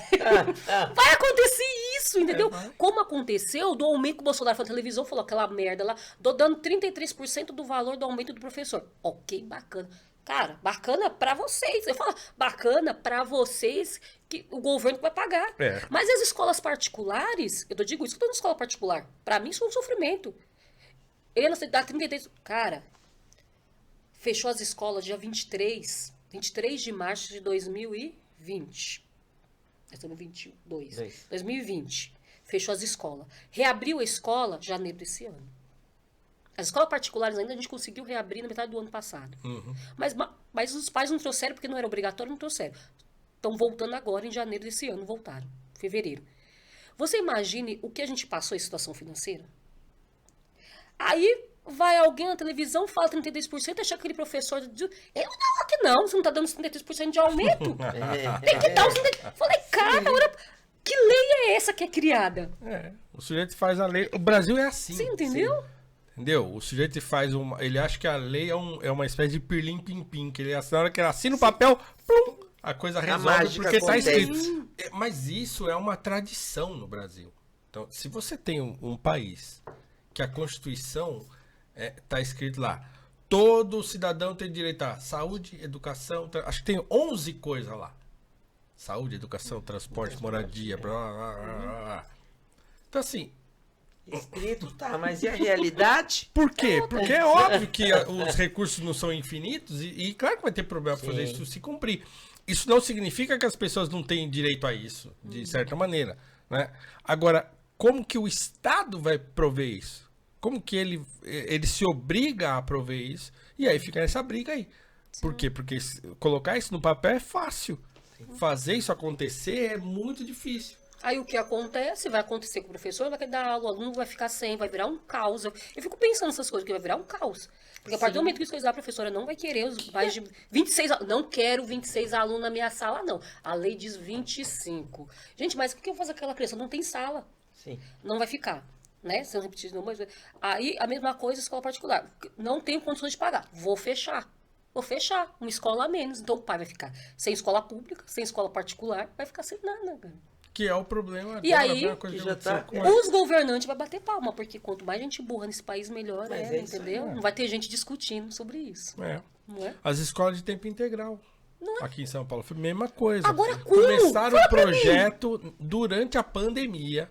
Vai acontecer isso, entendeu? Como aconteceu do aumento que o Bolsonaro falou na televisão, falou aquela merda lá, dando 33% do valor do aumento do professor. Ok, bacana. Cara, bacana pra vocês. Eu falo, bacana pra vocês que o governo vai pagar. Mas as escolas particulares, eu digo isso, que eu tô na escola particular, pra mim isso é um sofrimento. Eles dá 33... Cara... Fechou as escolas dia 23 de março de 2020. Nós estamos em 22. 2020. Fechou as escolas. Reabriu a escola em janeiro desse ano. As escolas particulares ainda a gente conseguiu reabrir na metade do ano passado. Mas os pais não trouxeram, porque não era obrigatório, não trouxeram. Estão voltando agora em janeiro desse ano, voltaram. Fevereiro. Você imagine o que a gente passou em situação financeira? Aí... vai alguém na televisão, fala 33%, achar que aquele professor... Eu não, que não, você não tá dando 33% de aumento. Tem que dar os 33%. Falei, cara, que lei é essa que é criada? O sujeito faz a lei... O Brasil é assim. Você entendeu? Entendeu? O sujeito faz ele acha que a lei é uma espécie de pirlim-pim-pim, que na hora que ele assina o papel, plum, a coisa resolve porque está escrito. Mas isso é uma tradição no Brasil. Então, se você tem um país que a Constituição está escrito lá, todo cidadão tem direito a saúde, educação, acho que tem 11 coisas lá. Saúde, educação, transporte, moradia, blá, blá, blá, blá. Então, assim... Escrito tá, mas e a realidade? Por quê? Porque é óbvio que os recursos não são infinitos e claro que vai ter problema para fazer isso se cumprir. Isso não significa que as pessoas não têm direito a isso, de certa maneira, né? Agora, como que o Estado vai prover isso? Como que ele se obriga a prover isso? E aí fica essa briga aí. Por quê? Porque colocar isso no papel é fácil. Fazer isso acontecer é muito difícil. Aí o que acontece, vai acontecer com o professor, vai dar aula, o aluno vai ficar sem, vai virar um caos. Eu fico pensando nessas coisas, que vai virar um caos. Porque a partir do momento que isso a professora não vai querer os mais de 26 alunos. Não quero 26 alunos na minha sala, não. A lei diz 25. Gente, mas o que eu vou fazer com aquela criança? Não tem sala. Sim. Não vai ficar. Né? Se eu repetir, não, mas... Aí a mesma coisa, escola particular. Não tenho condições de pagar. Vou fechar. Uma escola a menos. Então o pai vai ficar sem escola pública, sem escola particular, vai ficar sem nada, cara. Que é o problema. E aí, os governantes vão bater palma, porque quanto mais gente burra nesse país, melhor entendeu? Aí, não vai ter gente discutindo sobre isso. Não é? As escolas de tempo integral. Aqui em São Paulo foi a mesma coisa. Agora, como? Começaram o projeto durante a pandemia.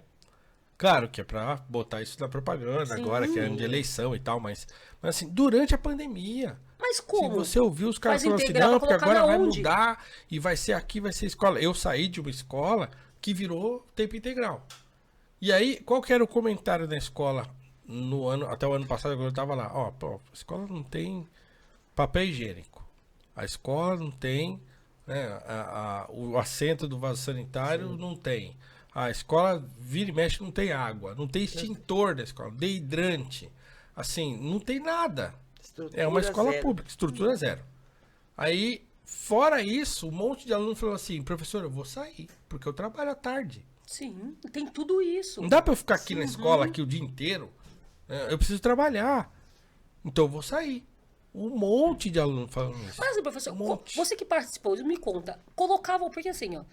Claro que é pra botar isso na propaganda agora, que é ano de eleição e tal, mas assim, durante a pandemia. Mas como? Se você ouviu os caras falando assim, não, porque agora vai mudar e vai ser aqui, vai ser escola. Eu saí de uma escola que virou tempo integral. E aí, qual que era o comentário da escola até o ano passado, quando eu tava lá? Ó, a escola não tem papel higiênico. A escola não tem, né, o assento do vaso sanitário não tem. A escola vira e mexe, não tem água, não tem extintor da escola, tem hidrante. Assim, não tem nada. É uma escola pública, estrutura zero. Aí, fora isso, um monte de aluno falou assim, professor, eu vou sair, porque eu trabalho à tarde. Sim, tem tudo isso. Não dá pra eu ficar aqui na escola aqui o dia inteiro. Eu preciso trabalhar. Então eu vou sair. Um monte de aluno falando isso. Mas, professor, você que participou, me conta, colocavam, porque assim, ó,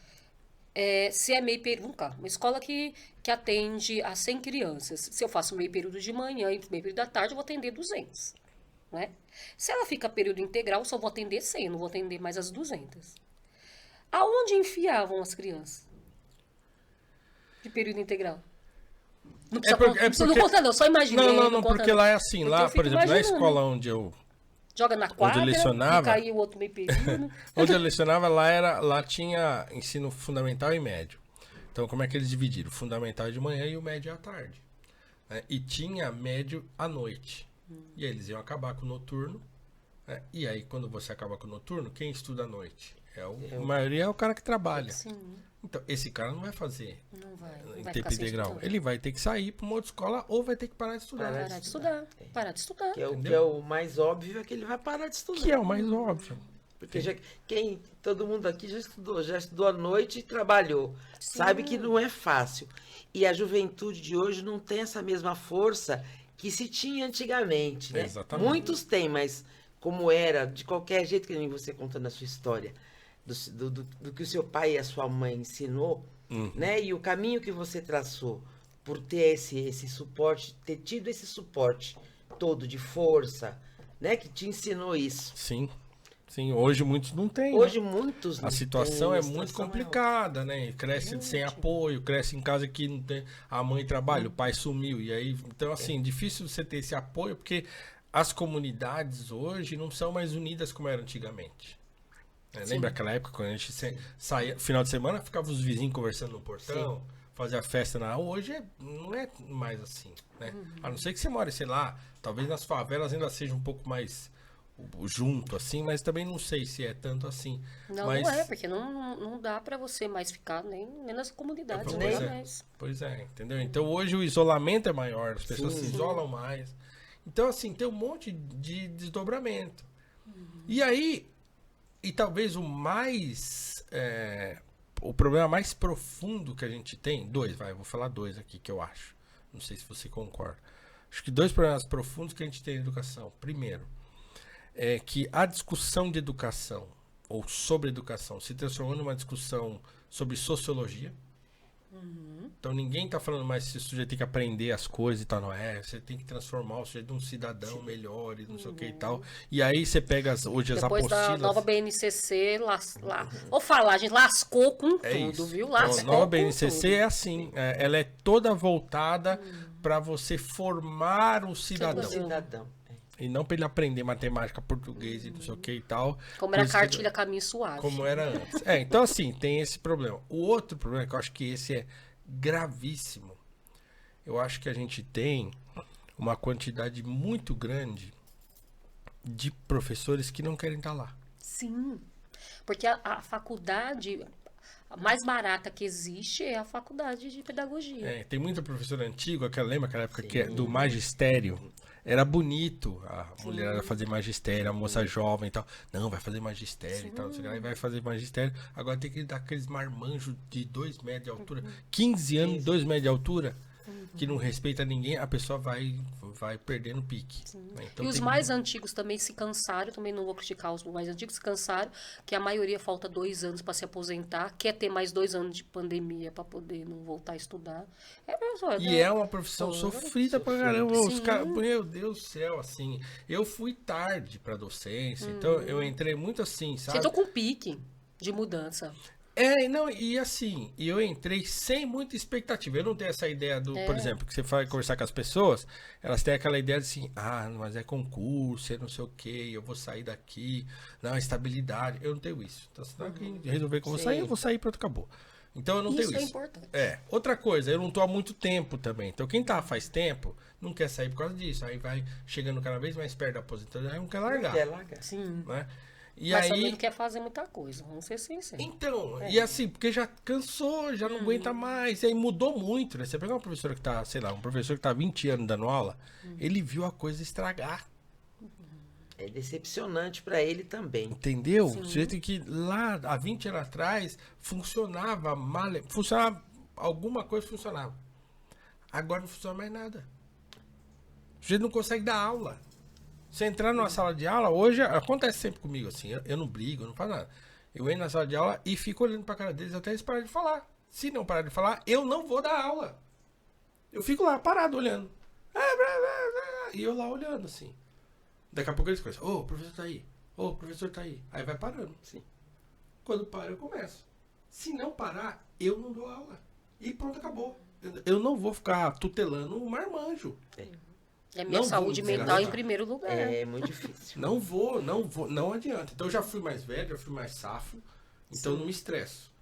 se é meio período, uma escola que atende a 100 crianças, se eu faço meio período de manhã e meio período da tarde, eu vou atender 200. Né? Se ela fica período integral, eu só vou atender 100, não vou atender mais as 200. Aonde enfiavam as crianças? De período integral? Não precisa não contar, não, só imaginei. Não, porque lá é assim, lá, por exemplo, na escola onde eu... Joga na quadra, onde eu lecionava, e caiu o outro meio período. Onde eu lecionava, lá tinha ensino fundamental e médio. Então, como é que eles dividiram? O fundamental de manhã e o médio à tarde. Né? E tinha médio à noite. E aí eles iam acabar com o noturno. Né? E aí, quando você acaba com o noturno, quem estuda à noite? A maioria é o cara que trabalha. Sim. Então, esse cara não vai fazer em tempo integral. Ele vai ter que sair para uma outra escola ou vai ter que parar de estudar. Parar de estudar. Que é o mais óbvio, é que ele vai parar de estudar. Que é o mais óbvio. Porque todo mundo aqui já estudou à noite e trabalhou. Sim. Sabe que não é fácil. E a juventude de hoje não tem essa mesma força que se tinha antigamente, né? Exatamente. Muitos têm, mas como era, de qualquer jeito, que nem você contando a sua história, do que o seu pai e a sua mãe ensinou, né? E o caminho que você traçou por ter esse suporte, ter tido esse suporte todo de força, né? Que te ensinou isso. Sim. Sim, hoje muitos não têm. Hoje muitos não têm. A situação é muito complicada, né? Cresce sem apoio, cresce em casa que não tem, a mãe trabalha, o pai sumiu. E aí, então, assim, difícil você ter esse apoio, porque as comunidades hoje não são mais unidas como eram antigamente. Lembra aquela época quando a gente saía, final de semana, ficava os vizinhos conversando no portão, fazia festa na... Hoje não é mais assim, né? A não ser que você more, sei lá, talvez nas favelas ainda seja um pouco mais junto, assim, mas também não sei se é tanto assim. Não, mas... não é, porque não dá pra você mais ficar nem nas comunidades. Pois é, entendeu? Então hoje o isolamento é maior, as pessoas se isolam mais. Então, assim, tem um monte de desdobramento. E aí... E talvez o problema mais profundo que a gente tem, vou falar dois aqui que eu acho. Não sei se você concorda. Acho que 2 problemas profundos que a gente tem na educação. Primeiro, é que a discussão de educação, ou sobre educação, se transformou numa discussão sobre sociologia. Então ninguém tá falando mais se o sujeito tem que aprender as coisas e tal, não é? Você tem que transformar o sujeito num cidadão melhor e não sei o que e tal. E aí você pega hoje as Depois apostilas... da nova BNCC, vou falar, a gente lascou com tudo, viu? Lascou então, a nova com BNCC tudo. é assim, ela é toda voltada para você formar o cidadão. Cidadão. E não para ele aprender matemática, português e não sei o que e tal. Como era a cartilha Caminho Suave. Como era antes. Então assim, tem esse problema. O outro problema, que eu acho que esse é gravíssimo, eu acho que a gente tem uma quantidade muito grande de professores que não querem estar lá. Sim, porque a faculdade mais barata que existe é a faculdade de pedagogia. Tem muita professora antiga, lembra aquela época que do magistério? Era bonito a mulher fazer magistério, a moça jovem e tal. Não, vai fazer magistério e tal. Aí vai fazer magistério. Agora tem que dar aqueles marmanjos de 2 metros de altura. 15 anos, 2 metros de altura. Que não respeita ninguém, a pessoa vai perdendo pique. Né? Então, e os mais antigos também se cansaram, também não vou criticar os mais antigos, se cansaram, que a maioria falta 2 anos para se aposentar, quer ter mais 2 anos de pandemia para poder não voltar a estudar. É uma profissão sofrida pra caramba. Os caras, meu Deus do céu, assim. Eu fui tarde pra docência, então eu entrei muito assim, sabe? Você tô com pique de mudança. E assim, eu entrei sem muita expectativa. Eu não tenho essa ideia por exemplo, que você vai conversar com as pessoas, elas têm aquela ideia de assim, mas é concurso, é não sei o que, eu vou sair daqui, não, estabilidade. Eu não tenho isso. Então, se não resolver que eu vou sair, eu vou sair, pronto, acabou. Então eu não tenho isso. Isso é importante. Outra coisa, eu não tô há muito tempo também. Então quem tá faz tempo, não quer sair por causa disso. Aí vai chegando cada vez mais perto da aposentadoria, não quer largar. Não quer largar. Sim. Né? E mas aí... também não quer fazer muita coisa, vamos ser sinceros. Então, e assim, porque já cansou, já não aguenta mais, e aí mudou muito, né? Você pega uma professora que tá, sei lá, um professor que tá 20 anos dando aula, ele viu a coisa estragar. É decepcionante para ele também. Entendeu? O jeito que lá, há 20 anos atrás, funcionava mal, alguma coisa funcionava. Agora não funciona mais nada. O sujeito não consegue dar aula. Você entrar numa sala de aula, hoje acontece sempre comigo assim, eu não brigo, eu não faço nada. Eu entro na sala de aula e fico olhando pra cara deles até eles pararem de falar. Se não parar de falar, eu não vou dar aula. Eu fico lá parado olhando. E eu lá olhando assim. Daqui a pouco eles começam, o professor tá aí, o professor tá aí. Aí vai parando, assim. Quando para, eu começo. Se não parar, eu não dou aula. E pronto, acabou. Eu não vou ficar tutelando um marmanjo. É minha saúde mental em primeiro lugar. É muito difícil. Não vou, não adianta. Então eu já fui mais velho, já fui mais safo, então eu não me estresso.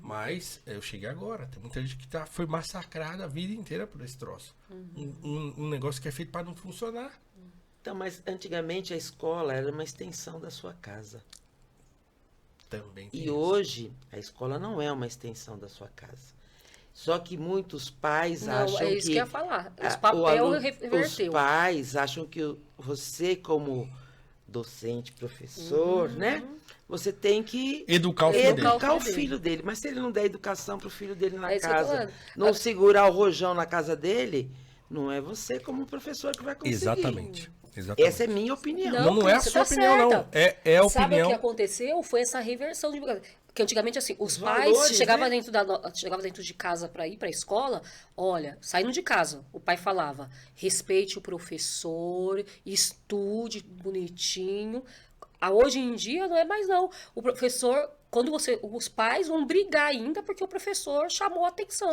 Mas eu cheguei agora. Tem muita gente que foi massacrada a vida inteira por esse troço. Um negócio que é feito para não funcionar. Então, mas antigamente a escola era uma extensão da sua casa. Também tem E isso. hoje a escola não é uma extensão da sua casa. Só que muitos pais acham é isso que eu ia falar. Os reverteu. Os pais acham que você, como docente, professor, né? Você tem que educar o filho dele. Mas se ele não der educação para o filho dele na isso que eu tô casa, falando. não segurar o rojão na casa dele, não é você como professor que vai conseguir. Exatamente. Essa é minha opinião. Não é a sua opinião, não. É a opinião. Sabe o que aconteceu? Foi essa reversão de... Porque antigamente, assim, os pais valores, chegavam né? dentro de casa para ir para a escola, olha, saindo de casa, o pai falava, respeite o professor, estude bonitinho. Hoje em dia não é mais não. O professor, os pais vão brigar ainda porque o professor chamou a atenção.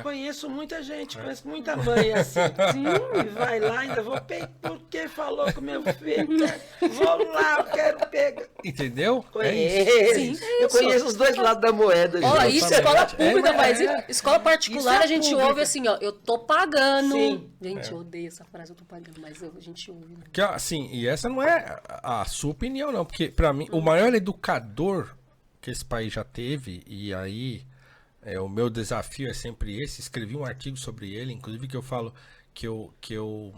Conheço muita gente, conheço muita mãe assim. Sim, vai lá, ainda vou pegar, porque falou com meu filho. Vou lá, eu quero pegar. Entendeu? Conheço. Eu conheço os dois lados da moeda. Ó, isso escola pública, mas escola particular a gente ouve assim, ó, eu tô pagando. Sim. Gente, eu odeio essa frase, eu tô pagando, mas a gente ouve. Né? Que, assim, e essa não é a sua opinião, não, porque pra mim, o maior educador que esse país já teve, e aí o meu desafio é sempre esse, escrevi um artigo sobre ele, inclusive que eu falo que eu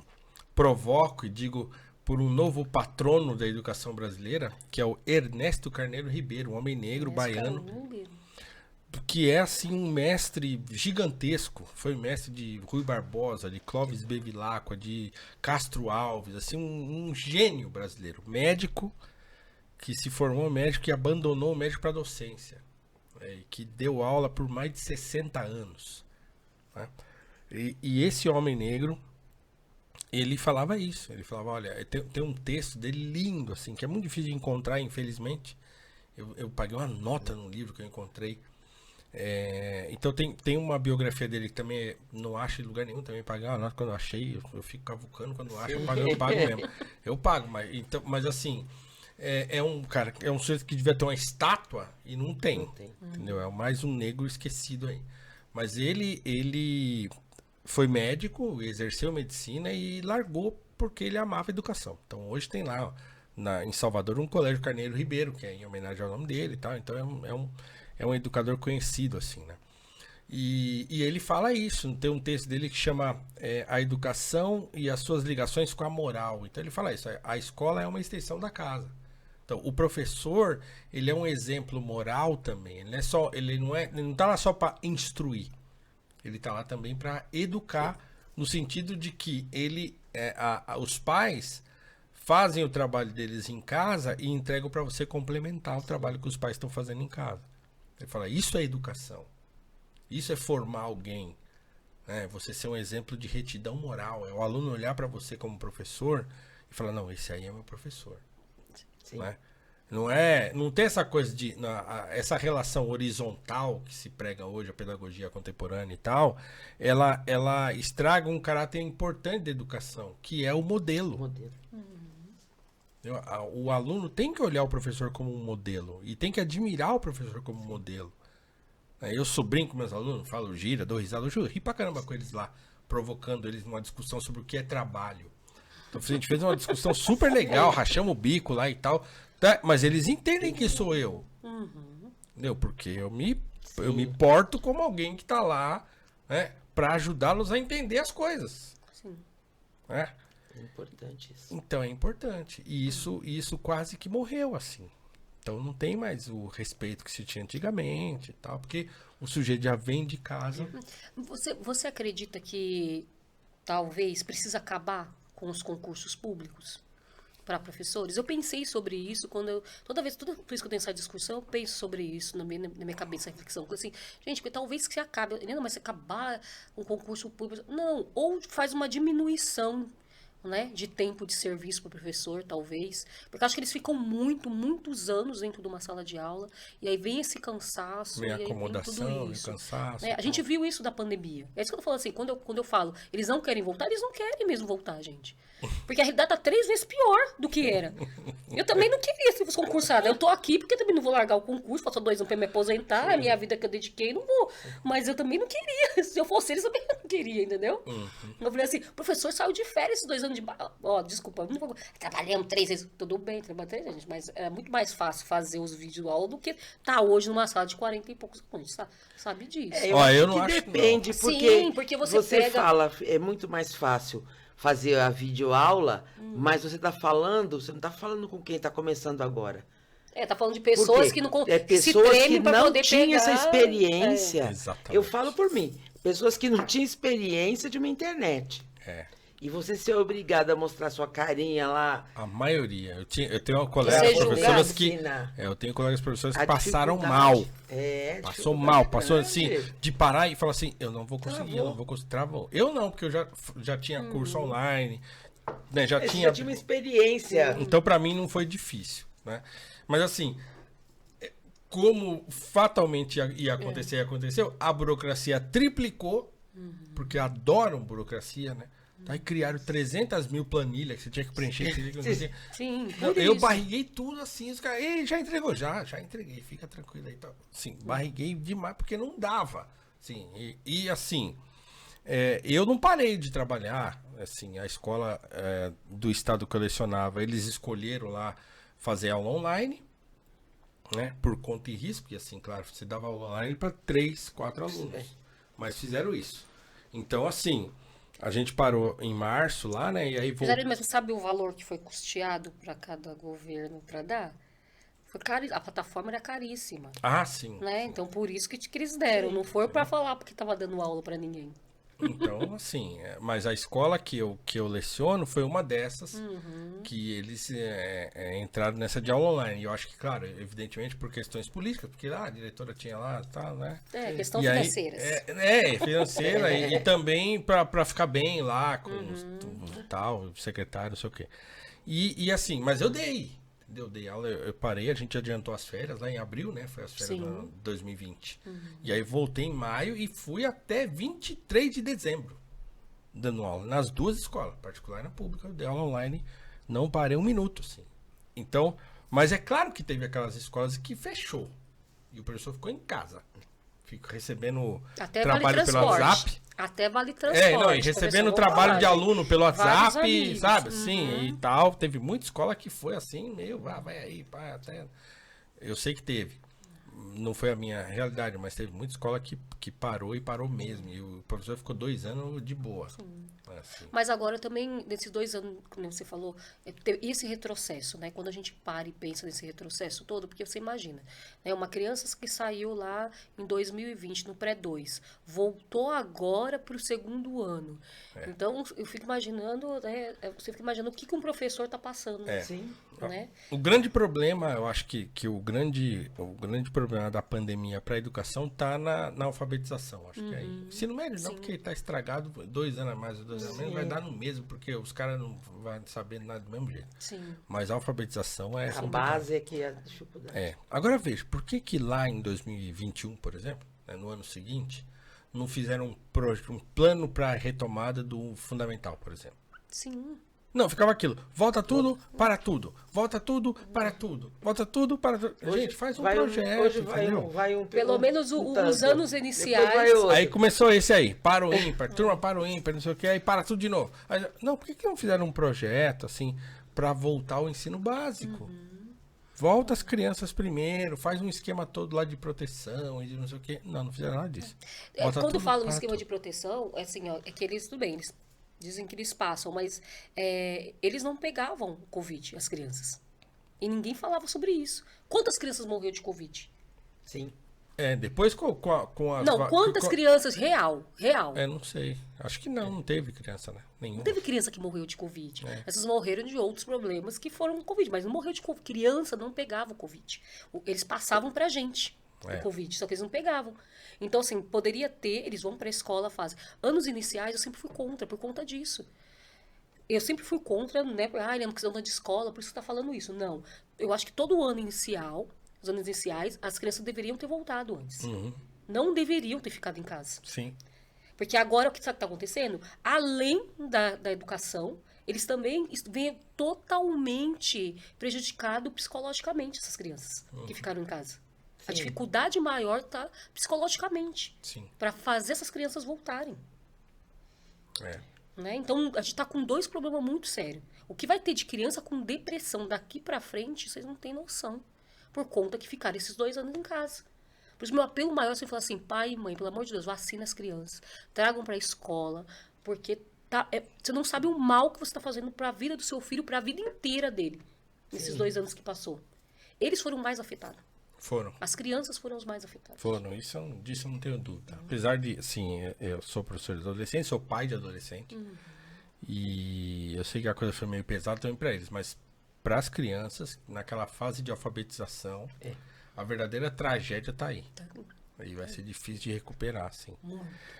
provoco e digo por um novo patrono da educação brasileira, que é o Ernesto Carneiro Ribeiro, um homem negro, baiano. que é assim um mestre gigantesco, foi mestre de Rui Barbosa, de Clóvis Bevilacqua, de Castro Alves, assim um gênio brasileiro, médico que se formou médico e abandonou o médico para docência, que deu aula por mais de 60 anos, né? E esse homem negro, ele falava isso, ele falava, olha, tem um texto dele lindo, assim, que é muito difícil de encontrar, infelizmente. Eu paguei uma nota no livro que eu encontrei. Então tem uma biografia dele que também não acho em lugar nenhum, também pagar uma nota quando eu achei, eu fico cavucando, quando eu acho, eu pago mesmo. Eu pago, mas assim, é um cara, é um sujeito que devia ter uma estátua e não tem. Entendeu? É mais um negro esquecido aí. Mas ele foi médico, exerceu medicina e largou porque ele amava a educação. Então hoje tem lá em Salvador um colégio Carneiro Ribeiro, que é em homenagem ao nome dele e tal. Então é um educador conhecido, assim, né? E ele fala isso, tem um texto dele que chama A Educação e as Suas Ligações com a Moral. Então ele fala isso, a escola é uma extensão da casa. Então o professor, ele é um exemplo moral também. Ele não tá lá só para instruir. Ele tá lá também para educar, no sentido de que os pais fazem o trabalho deles em casa e entregam para você complementar o trabalho que os pais estão fazendo em casa. Ele fala, isso é educação. Isso é formar alguém. Né? Você ser um exemplo de retidão moral. É o aluno olhar para você como professor e falar, não, esse aí é meu professor. Sim. Né? Não tem essa coisa essa relação horizontal que se prega hoje, a pedagogia contemporânea e tal, ela estraga um caráter importante da educação, que é o modelo. O aluno tem que olhar o professor como um modelo e tem que admirar o professor como modelo. Eu brinco com meus alunos, falo gira, dou risada, eu ri pra caramba com eles lá, provocando eles numa discussão sobre o que é trabalho. Então a gente fez uma discussão super legal, rachamos o bico lá e tal, tá? Mas eles entendem que sou eu. Entendeu? Porque eu me porto como alguém que tá lá, né, pra ajudá-los a entender as coisas. Sim. É importante isso. Então é importante. E isso quase que morreu, assim. Então não tem mais o respeito que se tinha antigamente e tal, porque o sujeito já vem de casa. Você acredita que talvez precisa acabar com os concursos públicos para professores? Eu pensei sobre isso toda vez que eu tenho essa discussão, eu penso sobre isso na minha cabeça, a reflexão. Assim, gente, talvez que se acabe, não, mas se acabar um concurso público, não, ou faz uma diminuição, né, de tempo de serviço para o professor, talvez, porque acho que eles ficam muitos anos dentro de uma sala de aula, e aí vem esse cansaço, vem e aí acomodação, vem tudo isso. cansaço. A gente viu isso da pandemia. É isso que eu tô falando assim, quando eu falo, eles não querem voltar, eles não querem mesmo voltar, gente. Porque a realidade tá 3 vezes pior do que era. Eu também não queria ser concursada. Eu tô aqui porque eu também não vou largar o concurso, faço 2 anos pra me aposentar, a minha vida que eu dediquei, não vou. Mas eu também não queria. Se eu fosse eles, eu também não queria, entendeu? Eu falei assim, professor saiu de férias esses 2 anos de... desculpa, não vou... trabalhando 3 vezes. Tudo bem, trabalhando 3 vezes, mas é muito mais fácil fazer os vídeos aula do que tá hoje numa sala de 40 e poucos alunos, sabe disso? Eu não acho que depende, não. Sim, porque você fala, é muito mais fácil fazer a videoaula, mas você não tá falando com quem tá começando agora. Tá falando de pessoas que não pessoas que não tinham essa experiência. Exatamente. Eu falo por mim, pessoas que não tinham experiência de uma internet. E você ser obrigado a mostrar sua carinha lá. A maioria. Eu tenho colegas professoras que... eu tenho colegas professores que passaram mal. Passou mal. Passou assim, de parar e falar assim, eu não vou conseguir, eu não vou conseguir. Travou. Eu não, porque eu já tinha curso online, né? Já tinha uma experiência. Então, pra mim, não foi difícil, né? Mas assim, como fatalmente ia acontecer e aconteceu, a burocracia triplicou, porque adoram burocracia, né? Aí criaram 300 mil planilhas que você tinha que preencher. Sim, eu barriguei tudo assim, os caras, já entregou, já entreguei, fica tranquilo aí. Tá. Sim, barriguei demais, porque não dava. Assim, e assim, eu não parei de trabalhar. Assim, a escola do estado que eu lecionava, eles escolheram lá fazer aula online, né, por conta e risco, e assim, claro, você dava aula online para 3, 4 alunos, mas fizeram isso. Então, assim... A gente parou em março lá, né? E aí Mas sabe o valor que foi custeado para cada governo para dar? A plataforma era caríssima. Ah, sim. Né? Então, por isso que eles deram. Não foi para falar porque estava dando aula para ninguém. Então, assim, mas a escola que eu leciono foi uma dessas que eles entraram nessa de aula online. E eu acho que, claro, evidentemente por questões políticas, porque a diretora tinha lá e tal, né? Questão financeira. Financeira e também para ficar bem lá com tal, secretário, não sei o quê. E assim, mas eu dei aula, eu parei, a gente adiantou as férias lá em abril, né? Foi as férias de 2020. E aí voltei em maio e fui até 23 de dezembro dando aula nas duas escolas, particular e na pública. Eu dei aula online, não parei um minuto, assim. Então, mas é claro que teve aquelas escolas que fechou e o professor ficou em casa. Fico recebendo até trabalho pelo WhatsApp. Até vale transporte. E recebendo trabalho de aluno pelo WhatsApp, amigos, sabe? Sim, e tal. Teve muita escola que foi assim, vai aí, pá, até. Eu sei que teve. Não foi a minha realidade, mas teve muita escola que parou e parou mesmo. E o professor ficou 2 anos de boa. Assim. Mas agora também, nesses 2 anos, como você falou, esse retrocesso, né? Quando a gente para e pensa nesse retrocesso todo, porque você imagina, né? Uma criança que saiu lá em 2020, no pré-2, voltou agora para o 2º ano. Então, eu fico imaginando, né? Você fica imaginando o que um professor está passando. Sim. Né? O grande problema, eu acho que o grande problema da pandemia para a educação está na alfabetização. Acho que é aí. Ensino médio não, porque está estragado, 2 anos a mais, 2 anos a menos, vai dar no mesmo, porque os caras não vão saber nada do mesmo jeito. Sim. Mas a alfabetização é... A base é que é a dificuldade. Agora veja, por que lá em 2021, por exemplo, né, no ano seguinte, não fizeram um plano para a retomada do fundamental, por exemplo? Sim. Não, ficava aquilo. Volta tudo, para tudo. Volta tudo, para tudo. Volta tudo, para tudo. Gente, faz um projeto, hoje entendeu? Pelo menos os anos iniciais. Aí começou esse aí. Para o ímpar. Turma para o ímpar, não sei o que. Aí para tudo de novo. Aí, não, por que não fizeram um projeto, assim, para voltar ao ensino básico? Volta as crianças primeiro, faz um esquema todo lá de proteção e de não sei o que. Não fizeram nada disso. Quando falam um esquema de proteção, assim, ó, é que eles, tudo bem, eles dizem que eles passam, mas eles não pegavam Covid, as crianças. E ninguém falava sobre isso. Quantas crianças morreram de Covid? Sim. Depois com as... Não, quantas crianças? Real. Não sei. Acho que não teve criança, né? Nenhuma. Não teve criança que morreu de Covid. Essas morreram de outros problemas que foram Covid, mas não morreu de Covid. Criança não pegava o Covid. Eles passavam pra gente o Covid, só que eles não pegavam. Então, assim, poderia ter, eles vão pra escola, fazem. Anos iniciais eu sempre fui contra, por conta disso. Eu sempre fui contra, né? Ele é uma questão de escola, por isso que você tá falando isso. Não. Eu acho que todo ano inicial, os anos iniciais, as crianças deveriam ter voltado antes. Não deveriam ter ficado em casa. Sim. Porque agora o que está acontecendo? Além da educação, eles também vêm totalmente prejudicados psicologicamente, essas crianças que ficaram em casa. A dificuldade maior está psicologicamente. Para fazer essas crianças voltarem. Né? Então, a gente está com 2 problemas muito sérios. O que vai ter de criança com depressão daqui para frente, vocês não têm noção. Por conta que ficaram esses 2 anos em casa. Por isso, meu apelo maior é você falar assim, pai e mãe, pelo amor de Deus, vacina as crianças. Tragam para a escola, porque você não sabe o mal que você está fazendo para a vida do seu filho, para a vida inteira dele. Nesses 2 anos que passou. Eles foram mais afetados. Foram. As crianças foram os mais afetados. Foram, disso eu não tenho dúvida. Apesar de, assim, eu sou professor de adolescente, sou pai de adolescente. E eu sei que a coisa foi meio pesada também para eles, mas para as crianças, naquela fase de alfabetização, a verdadeira tragédia tá aí. Aí vai ser difícil de recuperar, assim.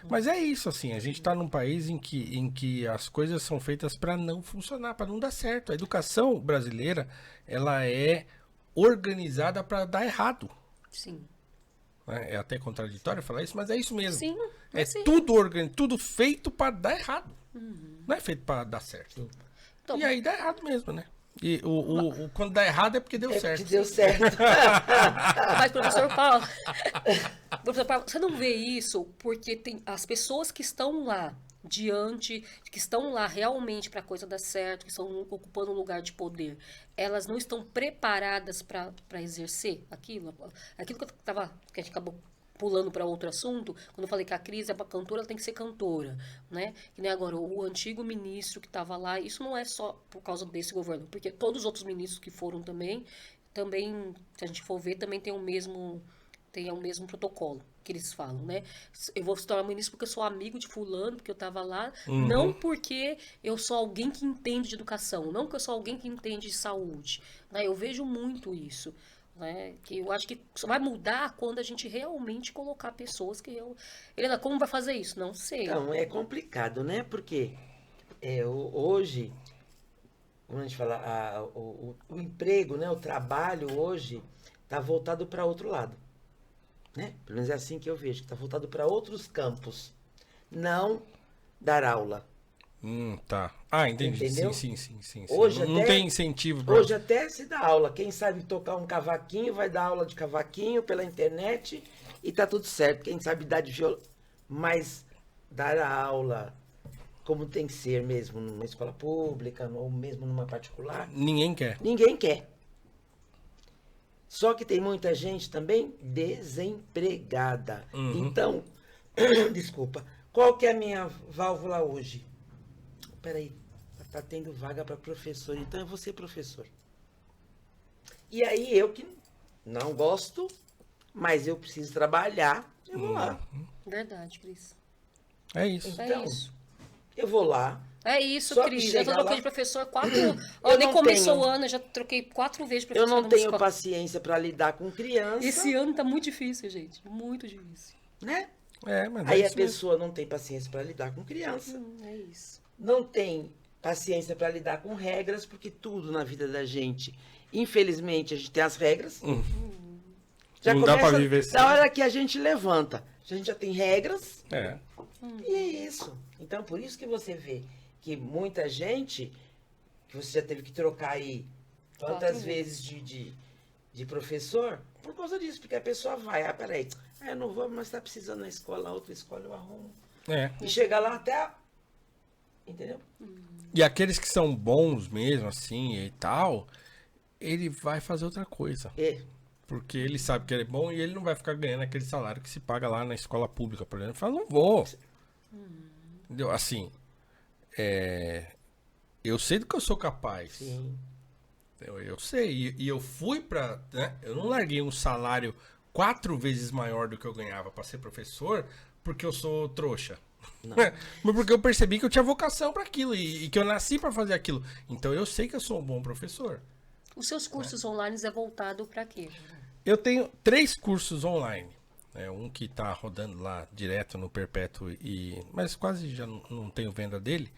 Mas é isso, assim, a gente tá num país em que as coisas são feitas para não funcionar, para não dar certo. A educação brasileira, ela é organizada para dar errado. Sim. É até contraditório falar isso, mas é isso mesmo. Sim. É tudo feito para dar errado. Não é feito para dar certo. Então, e aí dá errado mesmo, né? E quando dá errado é porque deu certo. Deu certo. Mas, professor Paulo, você não vê isso porque tem as pessoas que estão lá que estão lá realmente para a coisa dar certo, que estão ocupando um lugar de poder, elas não estão preparadas para exercer aquilo? Aquilo que a gente acabou pulando para outro assunto, quando eu falei que a Cris é uma cantora, ela tem que ser cantora, né? Que nem agora o antigo ministro que estava lá, isso não é só por causa desse governo, porque todos os outros ministros que foram também também, se a gente for ver, também tem o mesmo protocolo que eles falam, né? Eu vou se tornar ministro porque eu sou amigo de fulano, porque eu estava lá, não porque eu sou alguém que entende de educação, não porque eu sou alguém que entende de saúde, né? Eu vejo muito isso, né? Que eu acho que só vai mudar quando a gente realmente colocar pessoas que Helena, como vai fazer isso? Não sei. Então, é complicado, né? Porque hoje, como a gente fala, o emprego, né? O trabalho hoje está voltado para outro lado. Né? Pelo menos é assim que eu vejo, que está voltado para outros campos, não dar aula. Tá. Ah, entendi. Entendeu? Sim. Hoje não até, tem incentivo. Hoje até se dá aula. Quem sabe tocar um cavaquinho vai dar aula de cavaquinho pela internet e tá tudo certo. Quem sabe dar de violão. Mas dar a aula como tem que ser mesmo numa escola pública ou mesmo numa particular. Ninguém quer. Ninguém quer. Só que tem muita gente também desempregada. Então, desculpa, qual que é a minha válvula hoje? Peraí, tá tendo vaga para professor, então eu vou ser professor. E aí eu que não gosto, mas eu preciso trabalhar, eu vou lá. Verdade, Cris. É isso. Então, É isso. eu vou lá. É isso, Só que Cris. Eu chegar troquei lá- de professor 4. Eu Nem não começou tenho- o ano, eu já troquei 4 vezes de Eu professor. não tenho paciência para lidar com criança, Esse ano tá muito difícil, gente. Muito difícil. né? Mas Aí é a isso mesmo. pessoa não tem paciência para lidar com criança. É isso. Não tem paciência para lidar com regras, porque tudo na vida da gente, infelizmente, a gente tem as regras. Já Não dá começa pra viver sem. da hora que a gente levanta. A gente já tem regras É. e é isso. Então, por isso que você vê que muita gente, que você já teve que trocar aí quantas 4 vezes de professor, por causa disso, porque a pessoa vai, peraí, eu não vou, mas tá precisando na escola, outra escola eu arrumo. É. E chega lá até. Entendeu? E aqueles que são bons mesmo, assim, e tal, ele vai fazer outra coisa. É. Porque ele sabe que ele é bom e ele não vai ficar ganhando aquele salário que se paga lá na escola pública, por exemplo. Ele fala, não vou. Entendeu? Assim, eu sei do que eu sou capaz. Sim. Eu sei. E eu fui pra... Né? Eu não larguei um salário 4 vezes maior do que eu ganhava pra ser professor porque eu sou trouxa. Mas porque eu percebi que eu tinha vocação para aquilo e que eu nasci para fazer aquilo. Então eu sei que eu sou um bom professor. Os seus cursos online é voltado para quê? Eu tenho 3 cursos online. Um que está rodando lá direto no Perpétuo, mas quase já não tenho venda dele.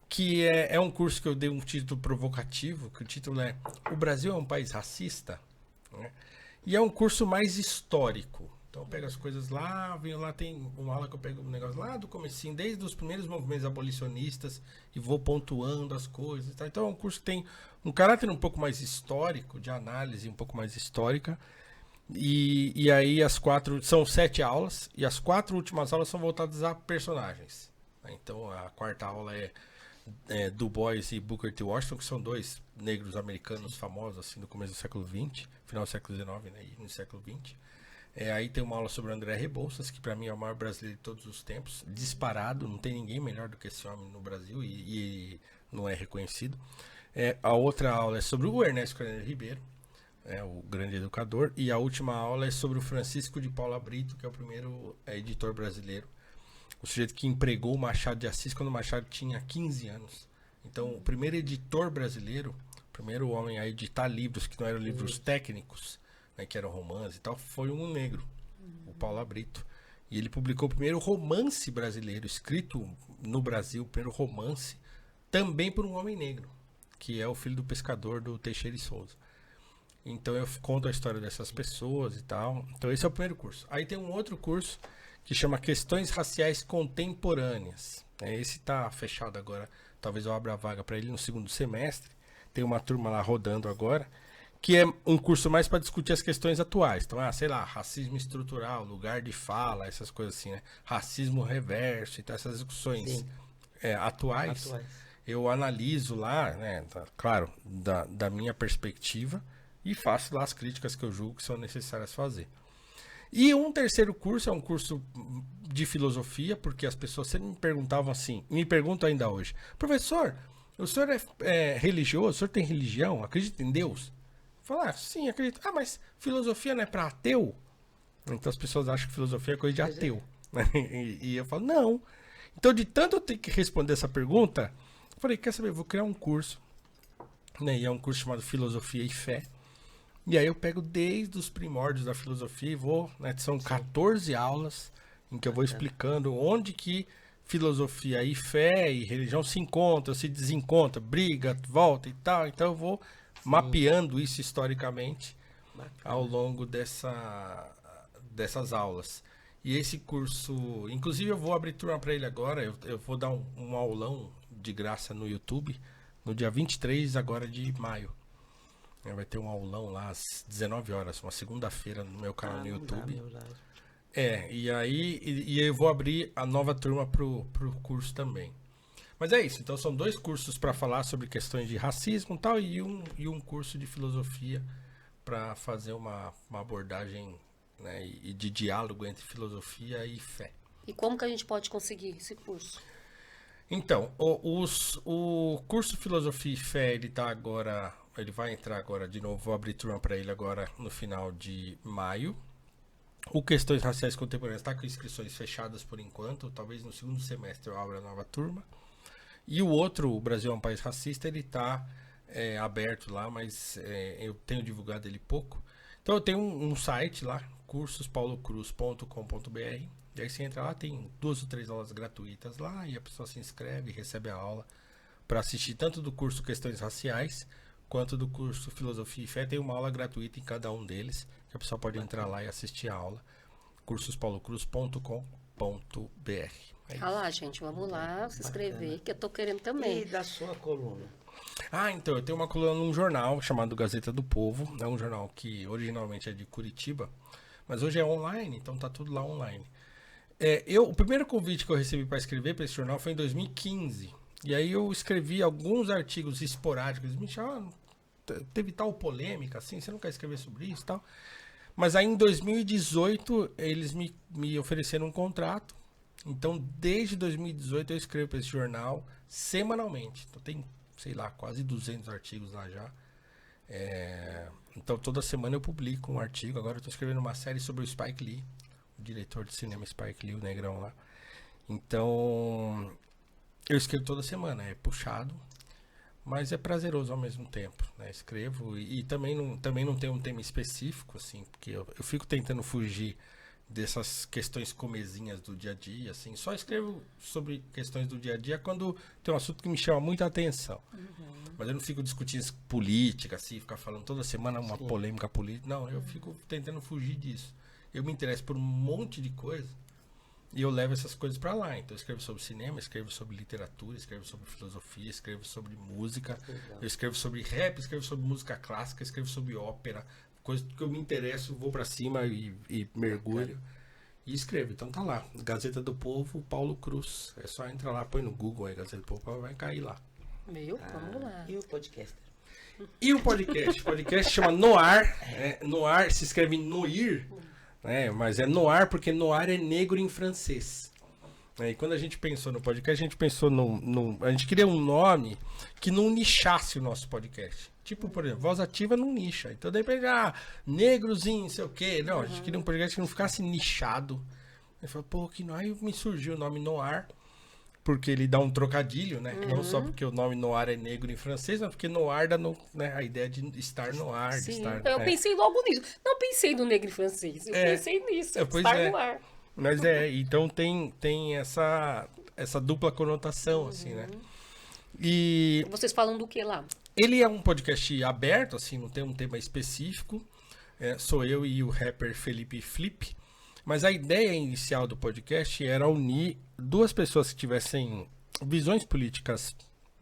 Que é um curso que eu dei um título provocativo, que o título é O Brasil é um país racista? Né? E é um curso mais histórico. Então eu pego as coisas lá, venho lá, tem uma aula que eu pego um negócio lá do comecinho, desde os primeiros movimentos abolicionistas, e vou pontuando as coisas. Tá? Então é um curso que tem um caráter um pouco mais histórico, de análise um pouco mais histórica. E aí são 7 aulas, e as 4 últimas aulas são voltadas a personagens. Então a 4ª aula é Du Bois e Booker T. Washington, que são 2 negros americanos famosos assim do começo do século XX, final do século XIX, né, e no século XX. Aí tem uma aula sobre o André Rebouças, que para mim é o maior brasileiro de todos os tempos, disparado, não tem ninguém melhor do que esse homem no Brasil e não é reconhecido. A outra aula é sobre o Ernesto Carneiro Ribeiro, o grande educador, e a última aula é sobre o Francisco de Paula Brito, que é o primeiro editor brasileiro, o sujeito que empregou o Machado de Assis quando o Machado tinha 15 anos. Então, o primeiro editor brasileiro, o primeiro homem a editar livros que não eram livros técnicos, né, que eram romances e tal, foi um negro, o Paula Brito. E ele publicou o primeiro romance brasileiro, escrito no Brasil, o primeiro romance, também por um homem negro, que é o filho do pescador do Teixeira e Souza. Então eu conto a história dessas pessoas e tal. Então esse é o primeiro curso. Aí tem um outro curso que chama Questões Raciais Contemporâneas. Esse tá fechado agora, talvez eu abra a vaga para ele no segundo semestre. Tem uma turma lá rodando agora, que é um curso mais para discutir as questões atuais. Então, sei lá, racismo estrutural, lugar de fala, essas coisas assim, né? Racismo reverso e tal, essas discussões atuais. Eu analiso lá, né, claro, da minha perspectiva, e faço lá as críticas que eu julgo que são necessárias fazer. E um terceiro curso é um curso de filosofia, porque as pessoas sempre me perguntavam assim, me perguntam ainda hoje, professor, o senhor é religioso, o senhor tem religião, acredita em Deus? Eu falo, sim, acredito. Mas filosofia não é pra ateu? Então as pessoas acham que filosofia é coisa de ateu. E eu falo, não. Então, de tanto eu ter que responder essa pergunta, eu falei, quer saber, eu vou criar um curso. Né? E é um curso chamado Filosofia e Fé. E aí eu pego desde os primórdios da filosofia e vou, né? São 14 aulas em que eu vou explicando onde que filosofia e fé e religião se encontram, se desencontram, briga, volta e tal. Então eu vou mapeando isso historicamente ao longo dessas aulas. E esse curso, inclusive eu vou abrir turma para ele agora, eu vou dar um aulão de graça no YouTube, no dia 23 agora de maio. Vai ter um aulão lá às 19 horas, uma segunda-feira no meu canal no YouTube. E aí eu vou abrir a nova turma pro curso também. Mas é isso, então são 2 cursos para falar sobre questões de racismo e tal, e um curso de filosofia para fazer uma abordagem, né, e de diálogo entre filosofia e fé. E como que a gente pode conseguir esse curso? Então, o curso Filosofia e Fé, ele vai entrar agora de novo, vou abrir turma para ele agora no final de maio. O Questões Raciais Contemporâneas está com inscrições fechadas por enquanto, talvez no segundo semestre eu abra a nova turma. E o outro, o Brasil é um País Racista, ele está aberto lá, mas eu tenho divulgado ele pouco. Então eu tenho um site lá, cursospaulocruz.com.br. E aí você entra lá, tem 2 ou 3 aulas gratuitas lá, e a pessoa se inscreve e recebe a aula para assistir tanto do curso Questões Raciais, quanto do curso Filosofia e Fé. Tem uma aula gratuita em cada um deles, que a pessoa pode entrar lá e assistir a aula. cursospaulocruz.com.br. Olha lá, gente, vamos lá se inscrever, que eu tô querendo também. E da sua coluna? Então, eu tenho uma coluna num jornal chamado Gazeta do Povo. É um jornal que originalmente é de Curitiba, mas hoje é online, então tá tudo lá online. O primeiro convite que eu recebi para escrever para esse jornal foi em 2015. E aí eu escrevi alguns artigos esporádicos. Me chamaram, teve tal polêmica, assim, você não quer escrever sobre isso e tal. Mas aí em 2018 eles me ofereceram um contrato. Então desde 2018 eu escrevo para esse jornal semanalmente. Então tem, sei lá, quase 200 artigos lá já. Então toda semana eu publico um artigo. Agora eu estou escrevendo uma série sobre o Spike Lee, o diretor de cinema Spike Lee, o negrão lá. Então eu escrevo toda semana, é puxado, mas é prazeroso ao mesmo tempo, né? Escrevo e também não tem um tema específico, assim, porque eu fico tentando fugir dessas questões comezinhas do dia a dia, assim. Só escrevo sobre questões do dia a dia quando tem um assunto que me chama muita atenção. Mas eu não fico discutindo política, assim, ficar falando toda semana uma polêmica política. Não, eu fico tentando fugir disso. Eu me interesso por um monte de coisa e eu levo essas coisas pra lá. Então eu escrevo sobre cinema, escrevo sobre literatura, escrevo sobre filosofia, escrevo sobre música, eu escrevo sobre rap, escrevo sobre música clássica, escrevo sobre ópera, coisa que eu me interesso, vou pra cima e mergulho e escrevo. Então tá lá, Gazeta do Povo, Paulo Cruz. É só entrar lá, põe no Google aí, Gazeta do Povo, vai cair lá. Vamos lá. E o podcast? E o podcast? O podcast chama Noir. Noir se escreve Noir, mas é Noir porque Noir é negro em francês. E quando a gente pensou no podcast, a gente pensou a gente queria um nome que não nichasse o nosso podcast. Tipo, por exemplo, Voz Ativa não nicha. Então, de repente, negrozinho, não sei o quê. Não, a gente queria um podcast que não ficasse nichado. Aí falou, que Noir. Aí me surgiu o nome Noir, porque ele dá um trocadilho, né? Não só porque o nome Noir é negro em francês, mas porque Noir dá a ideia de estar no ar. Sim, de estar, eu pensei logo nisso. Não pensei no negro em francês, eu pensei nisso, estar no ar. Mas então tem essa dupla conotação, assim, né? E vocês falam do que lá? Ele é um podcast aberto, assim, não tem um tema específico. Sou eu e o rapper Felipe Flip. Mas a ideia inicial do podcast era unir 2 pessoas que tivessem visões políticas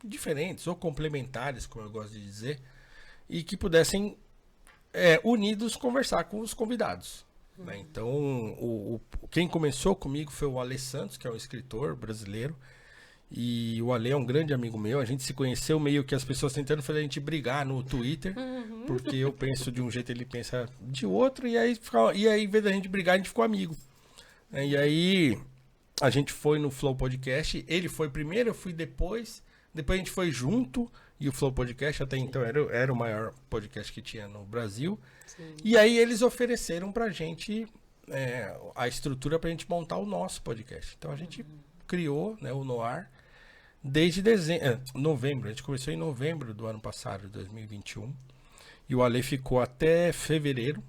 diferentes ou complementares, como eu gosto de dizer, e que pudessem, unidos, conversar com os convidados. Né? Então, quem começou comigo foi o Ale Santos, que é um escritor brasileiro. E o Ale é um grande amigo meu. A gente se conheceu meio que as pessoas tentando fazer a gente brigar no Twitter, porque eu penso de um jeito, ele pensa de outro, e aí em vez da gente brigar, a gente ficou amigo. E aí a gente foi no Flow Podcast, ele foi primeiro, eu fui depois, Depois a gente foi junto, e o Flow Podcast até então era o maior podcast que tinha no Brasil. Sim. E aí eles ofereceram pra gente a estrutura pra gente montar o nosso podcast. Então a gente criou, né, o Noar desde novembro. A gente começou em novembro do ano passado, 2021. E o Ale ficou até fevereiro.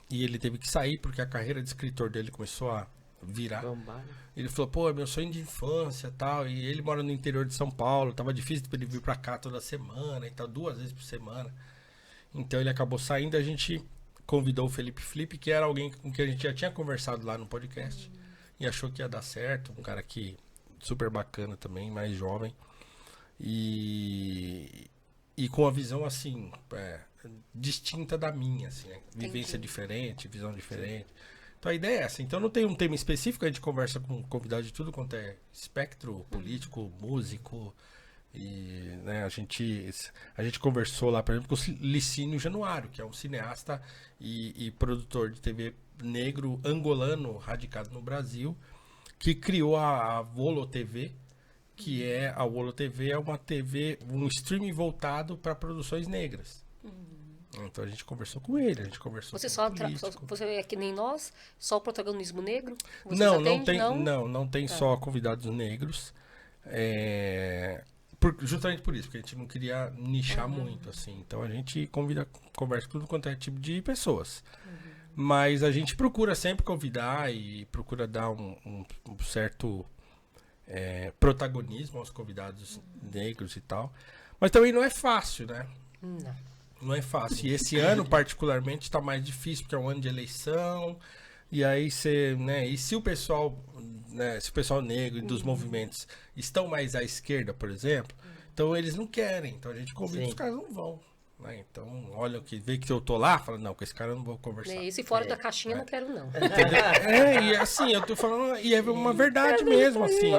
E ele teve que sair porque a carreira de escritor dele começou a virar. Ele falou, pô, é meu sonho de infância e tal. E ele mora no interior de São Paulo. Tava difícil pra ele vir pra cá toda semana e tal, 2 vezes por semana. Então ele acabou saindo. A gente convidou o Felipe Flip, que era alguém com quem a gente já tinha conversado lá no podcast. E achou que ia dar certo. Um cara que super bacana também, mais jovem. E com a visão assim, distinta da minha, assim, né? Vivência diferente, visão diferente. Então a ideia é essa. Então não tem um tema específico, a gente conversa com convidados de tudo quanto é espectro político, músico. E, né, a gente conversou lá, por exemplo, com o Licínio Januário, que é um cineasta e produtor de TV negro angolano radicado no Brasil, que criou a Volo TV, que a Volo TV é uma TV, um streaming voltado para produções negras. Então a gente conversou com ele, a gente conversou você com você é que nem nós, só o protagonismo negro? Você não tem só convidados negros. Justamente por isso, porque a gente não queria nichar muito, assim. Então a gente conversa com tudo quanto é tipo de pessoas. Mas a gente procura sempre convidar e procura dar um certo protagonismo aos convidados negros e tal. Mas também não é fácil, né? Não é fácil. E esse ano, particularmente, está mais difícil, porque é um ano de eleição. E aí você, né? E se o pessoal, né, se o pessoal negro e dos movimentos estão mais à esquerda, por exemplo, então eles não querem. Então a gente convida, os caras não vão. Né? Então, olha, vê que eu tô lá, fala, não, com esse cara eu não vou conversar. E se fora da caixinha, não quero, não. E assim, eu tô falando, e é uma verdade mesmo, assim.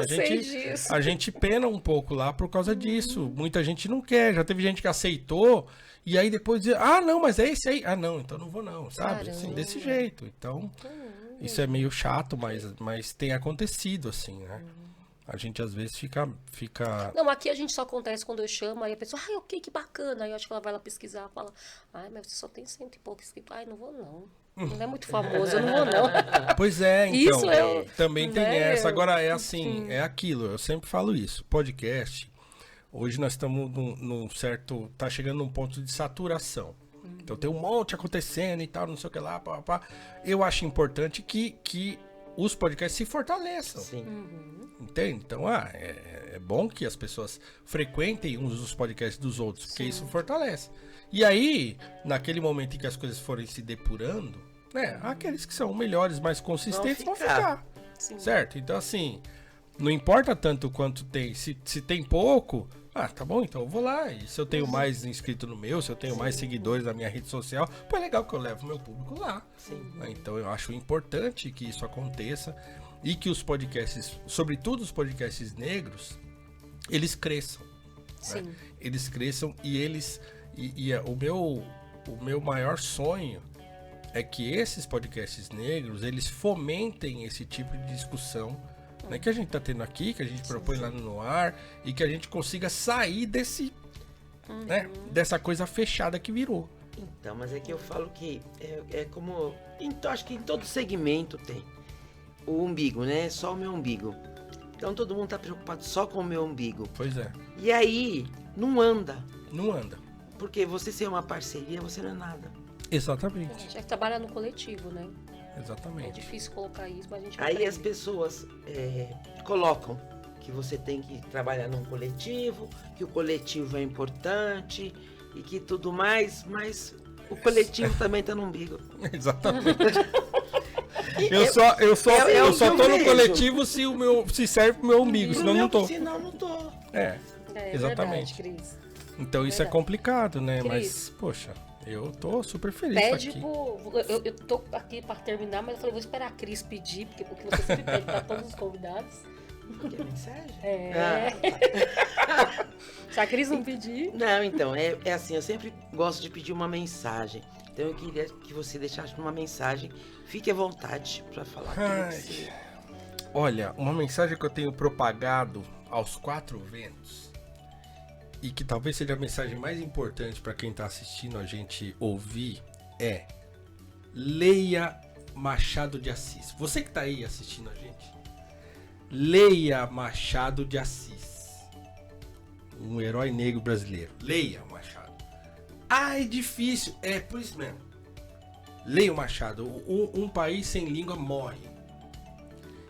A gente pena um pouco lá por causa disso. Muita gente não quer, já teve gente que aceitou. E aí depois dizer, não, mas é esse aí. Ah, não, então não vou não, sabe? Assim, desse jeito. Então, isso é meio chato, mas tem acontecido, assim, né? A gente às vezes fica... Não, aqui a gente só acontece quando eu chamo, aí a pessoa, ok, que bacana. Aí eu acho que ela vai lá pesquisar, fala, mas você só tem 100 e pouco inscritos. Não vou não. Não é muito famoso, eu não vou não. Pois é, então, isso também tem essa. Agora é assim, é aquilo, eu sempre falo isso, podcast... Hoje nós estamos num certo... Tá chegando num ponto de saturação. Então tem um monte acontecendo e tal, não sei o que lá, pá. Eu acho importante que os podcasts se fortaleçam. Sim. Entende? Então, é bom que as pessoas frequentem uns dos podcasts dos outros, porque isso fortalece. E aí, naquele momento em que as coisas forem se depurando, né? Aqueles que são melhores, mais consistentes vão ficar. Certo? Então, assim... Não importa tanto quanto tem. Se tem pouco, tá bom, então eu vou lá. E se eu tenho mais inscrito no meu, se eu tenho mais seguidores na minha rede social, é legal que eu levo meu público lá. Então eu acho importante que isso aconteça e que os podcasts, sobretudo os podcasts negros, eles cresçam. Né? Eles cresçam e eles... o meu maior sonho é que esses podcasts negros, eles fomentem esse tipo de discussão, né, que a gente tá tendo aqui, que a gente propõe lá no Noar, e que a gente consiga sair né, dessa coisa fechada que virou. Então, mas é que eu falo que é como... Então, acho que em todo segmento tem o umbigo, né? Só o meu umbigo. Então todo mundo tá preocupado só com o meu umbigo. Pois é. E aí, não anda. Não anda. Porque você ser uma parceria, você não é nada. Exatamente. A gente trabalha no coletivo, né? Exatamente. É difícil colocar isso, mas a gente aí as pessoas colocam que você tem que trabalhar num coletivo, que o coletivo é importante e que tudo mais, mas o coletivo também tá no umbigo. Exatamente. Eu só tô no coletivo se serve pro meu umbigo, senão não tô. Senão não tô. Exatamente. Verdade, Cris. Então isso é complicado, né? Cris, mas, poxa... Eu tô super feliz aqui. Eu tô aqui pra terminar, mas eu falei, vou esperar a Cris pedir, porque você sempre pede pra todos os convidados. Que mensagem? Se a Cris não pedir... Não, então, é assim, eu sempre gosto de pedir uma mensagem. Então eu queria que você deixasse uma mensagem. Fique à vontade pra falar. Olha, uma mensagem que eu tenho propagado aos 4 ventos e que talvez seja a mensagem mais importante para quem está assistindo a gente ouvir é: leia Machado de Assis. Você que está aí assistindo a gente, leia Machado de Assis, um herói negro brasileiro. Leia o Machado. Ah, é difícil. É, por isso mesmo. Leia o Machado. Um país sem língua morre.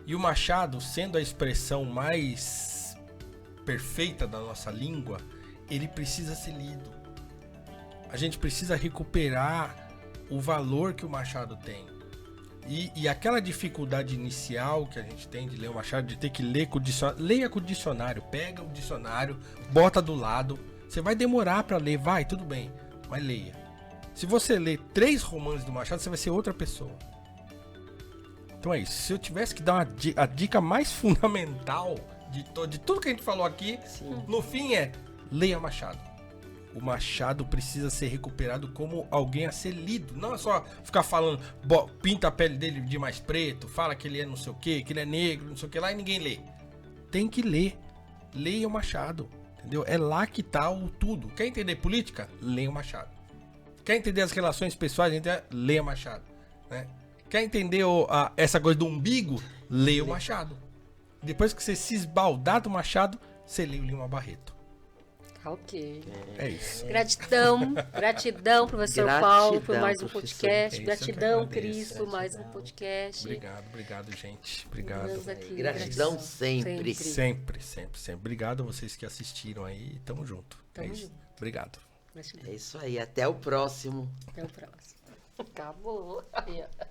E o Machado, sendo a expressão mais perfeita da nossa língua, ele precisa ser lido. A gente precisa recuperar o valor que o Machado tem. E aquela dificuldade inicial que a gente tem de ler o Machado, de ter que ler com o dicionário, leia com o dicionário, pega o dicionário, bota do lado. Você vai demorar para ler, vai, tudo bem, mas leia. Se você ler 3 romances do Machado, você vai ser outra pessoa. Então é isso. Se eu tivesse que dar a dica mais fundamental de tudo que a gente falou aqui, no fim é: leia Machado. O Machado precisa ser recuperado como alguém a ser lido. Não é só ficar falando, pinta a pele dele de mais preto, fala que ele é não sei o que ele é negro, não sei o que lá, e ninguém lê. Tem que ler. Leia o Machado. Entendeu? É lá que tá o tudo. Quer entender política? Leia o Machado. Quer entender as relações pessoais? Leia Machado. Né? Quer entender essa coisa do umbigo? Leia o Machado. Depois que você se esbaldar do Machado, você lê o Lima Barreto. Ok. É isso. Gratidão, professor Paulo, por mais um podcast. Gratidão, Cris, por mais um podcast. Obrigado, gente. Obrigado. Gratidão sempre. Sempre. Obrigado a vocês que assistiram aí. Tamo junto. Tamo junto. Obrigado. É isso aí. Até o próximo. Até o próximo. Acabou. Aí, ó.